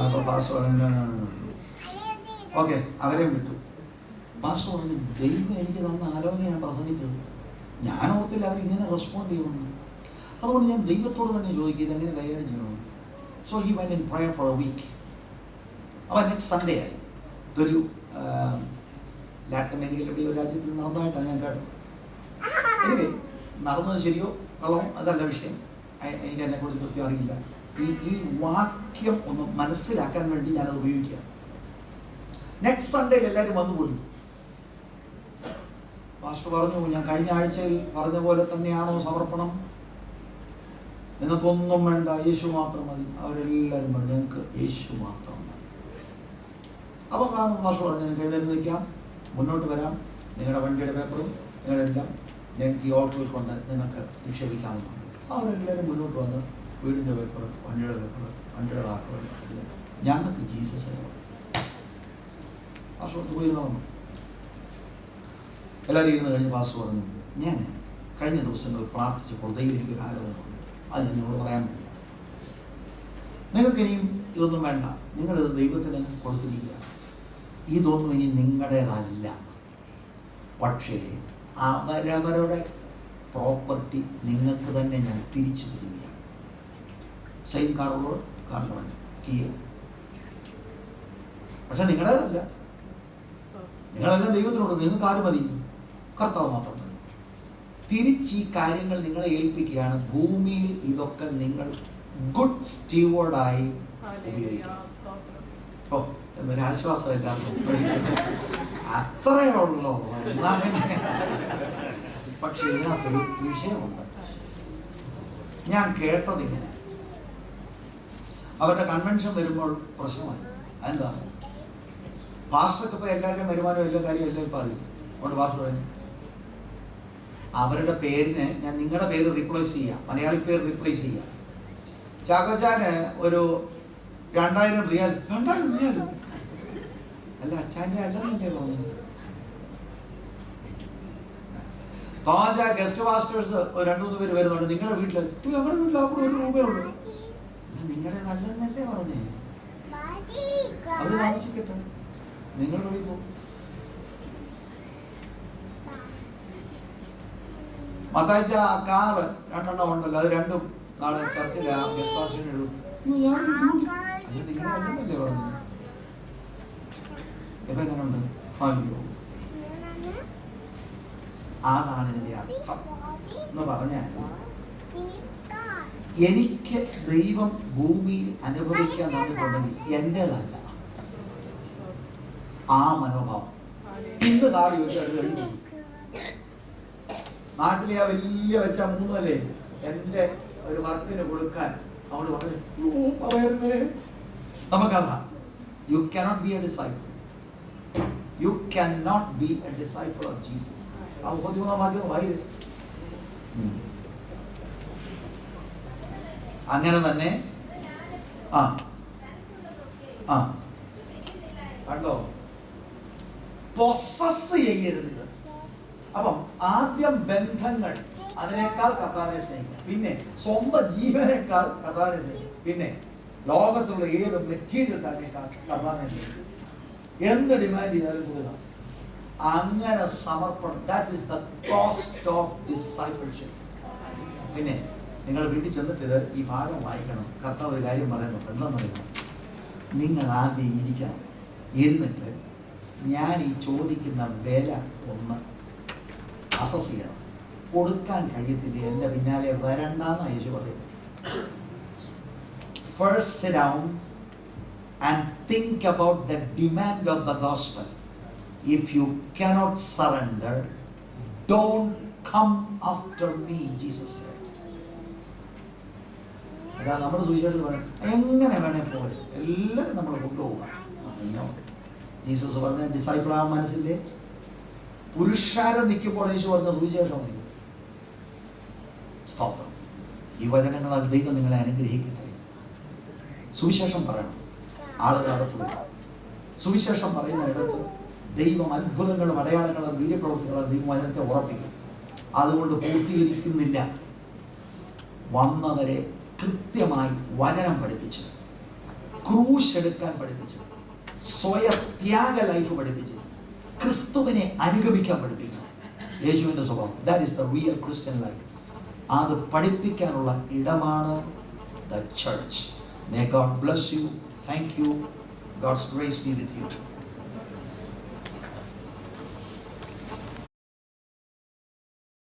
Speaker 1: അപ്പോൾ പാസ്റ്റർ പറഞ്ഞു ഓക്കെ, അവരെ വിട്ടു. പാസ്റ്റർ പറഞ്ഞു ദൈവം എനിക്ക് തന്ന ആലോചനയാണ് പ്രസംഗിച്ചത്, ഞാൻ ഓർത്തില്ല അവരിങ്ങനെ റെസ്പോണ്ട് ചെയ്യുമെന്ന്. അതുകൊണ്ട് ഞാൻ ദൈവത്തോട് തന്നെ ചോദിക്കുക ഇതെങ്ങനെ കൈകാര്യം ചെയ്യണമെന്ന്. So he went in prayer for a week. അപ്പോൾ നെക്സ്റ്റ് സൺഡേ ആയി. ഇതൊരു ലാറ്റിൻ അമേരിക്കയിലെ ഒരു രാജ്യത്തിൽ നടന്നതായിട്ടാണ് ഞാൻ കേട്ടത്. എനിവേ നടന്നത് ശരിയോ കളവോ അതല്ല വിഷയം, എനിക്ക് അതിനെക്കുറിച്ച് കൃത്യം അറിയില്ല. ഈ വാക്യം ഒന്ന് മനസ്സിലാക്കാൻ വേണ്ടി ഞാനത് ഉപയോഗിക്കുകയാണ്. നെക്സ്റ്റ് സൺഡേയിൽ എല്ലാവരും വന്നു പോലും. പാസ്റ്റർ പറഞ്ഞു, ഞാൻ കഴിഞ്ഞ ആഴ്ചയിൽ പറഞ്ഞ പോലെ തന്നെയാണോ സമർപ്പണം? നിങ്ങൾക്കൊന്നും വേണ്ട, യേശു മാത്രം മതി. അവരെല്ലാവരും പറഞ്ഞു ഞങ്ങൾക്ക് യേശു മാത്രം മതി. അപ്പം പാസ്റ്റർ പറഞ്ഞു ഞങ്ങൾക്ക് എഴുന്നേറ്റ് നിൽക്കാം, മുന്നോട്ട് വരാം, നിങ്ങളുടെ വണ്ടിയുടെ പേപ്പറും നിങ്ങളുടെ എല്ലാം ഞങ്ങൾക്ക് ഈ ഓട്ടോയിൽ കൊണ്ട് നിങ്ങൾക്ക് നിക്ഷേപിക്കാമെന്നാണ്. അവരെല്ലാവരും മുന്നോട്ട് വന്ന് വീടിൻ്റെ പേപ്പർ, വണ്ടിയുടെ പേപ്പർ, വണ്ടിയുടെ താക്കോൽ, ഞങ്ങൾക്ക് ജീസസ് പാസ്റ്റർ പോയിരുന്നു വന്നു. എല്ലാവരും ഇരുന്ന് കഴിഞ്ഞ് പാസ്റ്റർ പറഞ്ഞു, ഞാൻ കഴിഞ്ഞ ദിവസങ്ങളിൽ പ്രാർത്ഥിച്ചപ്പോൾ ദൈവം എനിക്കൊരു ആലോചന ഉണ്ട്, അത് ഞാൻ നിങ്ങളോട് പറയാൻ പറ്റില്ല. നിങ്ങൾക്കിനിയും ഇതൊന്നും വേണ്ട, നിങ്ങളിത് ദൈവത്തിന് കൊടുത്തിരിക്കുക. ഇതൊന്നും ഇനി നിങ്ങളുടേതല്ല, പക്ഷേ അവരവരുടെ പ്രോപ്പർട്ടി നിങ്ങൾക്ക് തന്നെ ഞാൻ തിരിച്ചു തരികയാണ്. സെയിം കാറുകളോട് കാർ പറഞ്ഞു കിയ, പക്ഷെ നിങ്ങളുടേതല്ല. നിങ്ങളെല്ലാം ദൈവത്തിനോട്, നിങ്ങൾക്ക് ആര് മതി? കർത്താവ് മാത്രം മതി. തിരിച്ച് ഈ കാര്യങ്ങൾ നിങ്ങളെ ഏൽപ്പിക്കുകയാണ്. ഭൂമിയിൽ ഇതൊക്കെ നിങ്ങൾ ഗുഡ് സ്റ്റീവേർഡായി ഉപയോഗിക്കാം. ഓ എന്നൊരു ആശ്വാസമില്ല, അത്രയേ ഉള്ളൂ. പക്ഷെ ഇതിനകത്തൊരു വിഷയമുണ്ട്. ഞാൻ കേട്ടതിങ്ങനെ, അവരുടെ കൺവെൻഷൻ വരുമ്പോൾ പ്രശ്നമായി. അതെന്താ? പാസ്റ്റർക്ക് ഇപ്പോൾ എല്ലാവരുടെയും വരുമാനം എല്ലാ കാര്യവും എല്ലാം ഇപ്പം അറിയും. അതുകൊണ്ട് പാസ്റ്റർ പറഞ്ഞു അവരുടെ പേരിന് ഞാൻ നിങ്ങളുടെ പേര് റീപ്ലേസ് ചെയ്യാം, മലയാളി പേര് റീപ്ലേസ് ചെയ്യാം. ചാക്കോച്ചാന് ഒരു 2000 റിയാൽ. 2000 റിയാലോ? അല്ല അച്ഛൻ്റെ അല്ലെന്നല്ലേ തോന്നുന്നു. തോജ ഗസ്റ്റ് മാസ്റ്റേഴ്സ് ഒരു 2-3 പേര് വരുന്നുണ്ട് നിങ്ങളുടെ വീട്ടിൽ. ഞങ്ങളുടെ വീട്ടിൽ അവിടെ 1 രൂപയുള്ളൂ. നിങ്ങളുടെ നല്ലെന്നല്ലേ പറഞ്ഞേ? അവർ താമസിക്കട്ടെ, നിങ്ങൾ വഴി പോകും. മത്തായിച്ച കാറ് 2 എണ്ണം ഉണ്ടല്ലോ, അത് 2ഉം നാളെ ചർച്ചിൽ ഗസ്റ്റ് മാസ്റ്ററിന് എഴുതും. നിങ്ങളുടെ അല്ലെന്നല്ലേ പറഞ്ഞു? ഇപ്പൊ എങ്ങനെയുണ്ട്? അയ്യോ, അതാണ് ഇതിന്റെ അർത്ഥം എന്ന് പറഞ്ഞാൽ എനിക്ക് ദൈവം ഭൂമിയിൽ അനുഭവിക്കാൻ തന്നിട്ടുണ്ടെങ്കിൽ എന്റേതല്ല ആ മനോഭാവം. ഇന്ന് നാട് ചോദിച്ചാൽ കഴിഞ്ഞു. നാട്ടിലെ ആ വലിയ വെച്ച 3 അല്ലേ എന്റെ ഒരു വർക്കിന് കൊടുക്കാൻ അവള് പറഞ്ഞു നമുക്കതാ. You cannot be a disciple. You cannot be a disciple of Jesus. ആ 33-ാം വാക്യം വായി. അങ്ങനെ തന്നെ കണ്ടോ, പൊസസ് ചെയ്യരുത്. അപ്പം ആദ്യം ബന്ധങ്ങൾ, അതിനേക്കാൾ കർത്താവിനെ സ്നേഹിക്കുക. പിന്നെ സ്വന്തം ജീവനേക്കാൾ കർത്താവിനെ സ്നേഹിക്കുക. പിന്നെ ലോകത്തുള്ള ഏത് മെറ്റീരിയൽ കാര്യേക്കാൾ കർത്താവിനെ സ്നേഹിക്കുക. എന്ത് ഡിമാൻഡ് ചെയ്താലും കൊടുക്കുക. അങ്ങനെ സമർപ്പണം. That is the cost of discipleship. പിന്നെ നിങ്ങൾ വീട്ടിൽ ചെന്നിട്ട് ഇത് ഈ ഭാഗം വായിക്കണം. കർത്താവ് ഒരു കാര്യം പറയുന്നുണ്ട്. എന്താണെന്നറിയണം? നിങ്ങൾ ആദ്യം ഇരിക്കണം, എന്നിട്ട് ഞാൻ ഈ ചോദിക്കുന്ന വില ഒന്ന് അസസ് ചെയ്യണം. കൊടുക്കാൻ കഴിയത്തില്ല, എൻ്റെ പിന്നാലെ വരണ്ടെന്ന് യേശു പറയുന്നു. First sit down and think about the demand of the gospel. If you cannot surrender, don't come after me, Jesus said. അതാ നമ്മുടെ സുവിശേഷത്തിൽ പറയാം, എങ്ങനെ വേണേ പോലെ എല്ലാവരും നമ്മൾ കൊണ്ടുപോകുക. ജീസസ് പറഞ്ഞ ഡിസൈപ്പിൾ ആവാൻ മനസ്സില്ലേ? പുരുഷാരം നിൽക്കുമ്പോൾ യേശു പറഞ്ഞ സുവിശേഷമായി സ്തോത്രം. ഈ വചനങ്ങളാൽ ദൈവം നിങ്ങളെ അനുഗ്രഹിക്കട്ടെ. സുവിശേഷം പറയണം, ആളുകൾ അകത്ത് വരും. സുവിശേഷം പറയുന്ന ഇടത്ത് ദൈവം അത്ഭുതങ്ങളും അടയാളങ്ങളും വീര്യപ്രവൃത്തികളും ദൈവവചനത്തെ ഉറപ്പിക്കും. അതുകൊണ്ട് പൂർത്തീകരിക്കുന്നില്ല. വന്നവരെ കൃത്യമായി വചനം പഠിപ്പിച്ച്, ക്രൂശ് എടുക്കാൻ പഠിപ്പിച്ച്, സ്വയത്യാഗ ലൈഫ് പഠിപ്പിച്ച്, ക്രിസ്തുവിനെ അനുഗമിക്കാൻ പഠിപ്പിക്കണം. യേശുവിൻ്റെ സ്വഭാവം, that is the real Christian life. അത് പഠിപ്പിക്കാനുള്ള ഇടമാണ് the church. May God bless you. Thank you. God's grace be with you.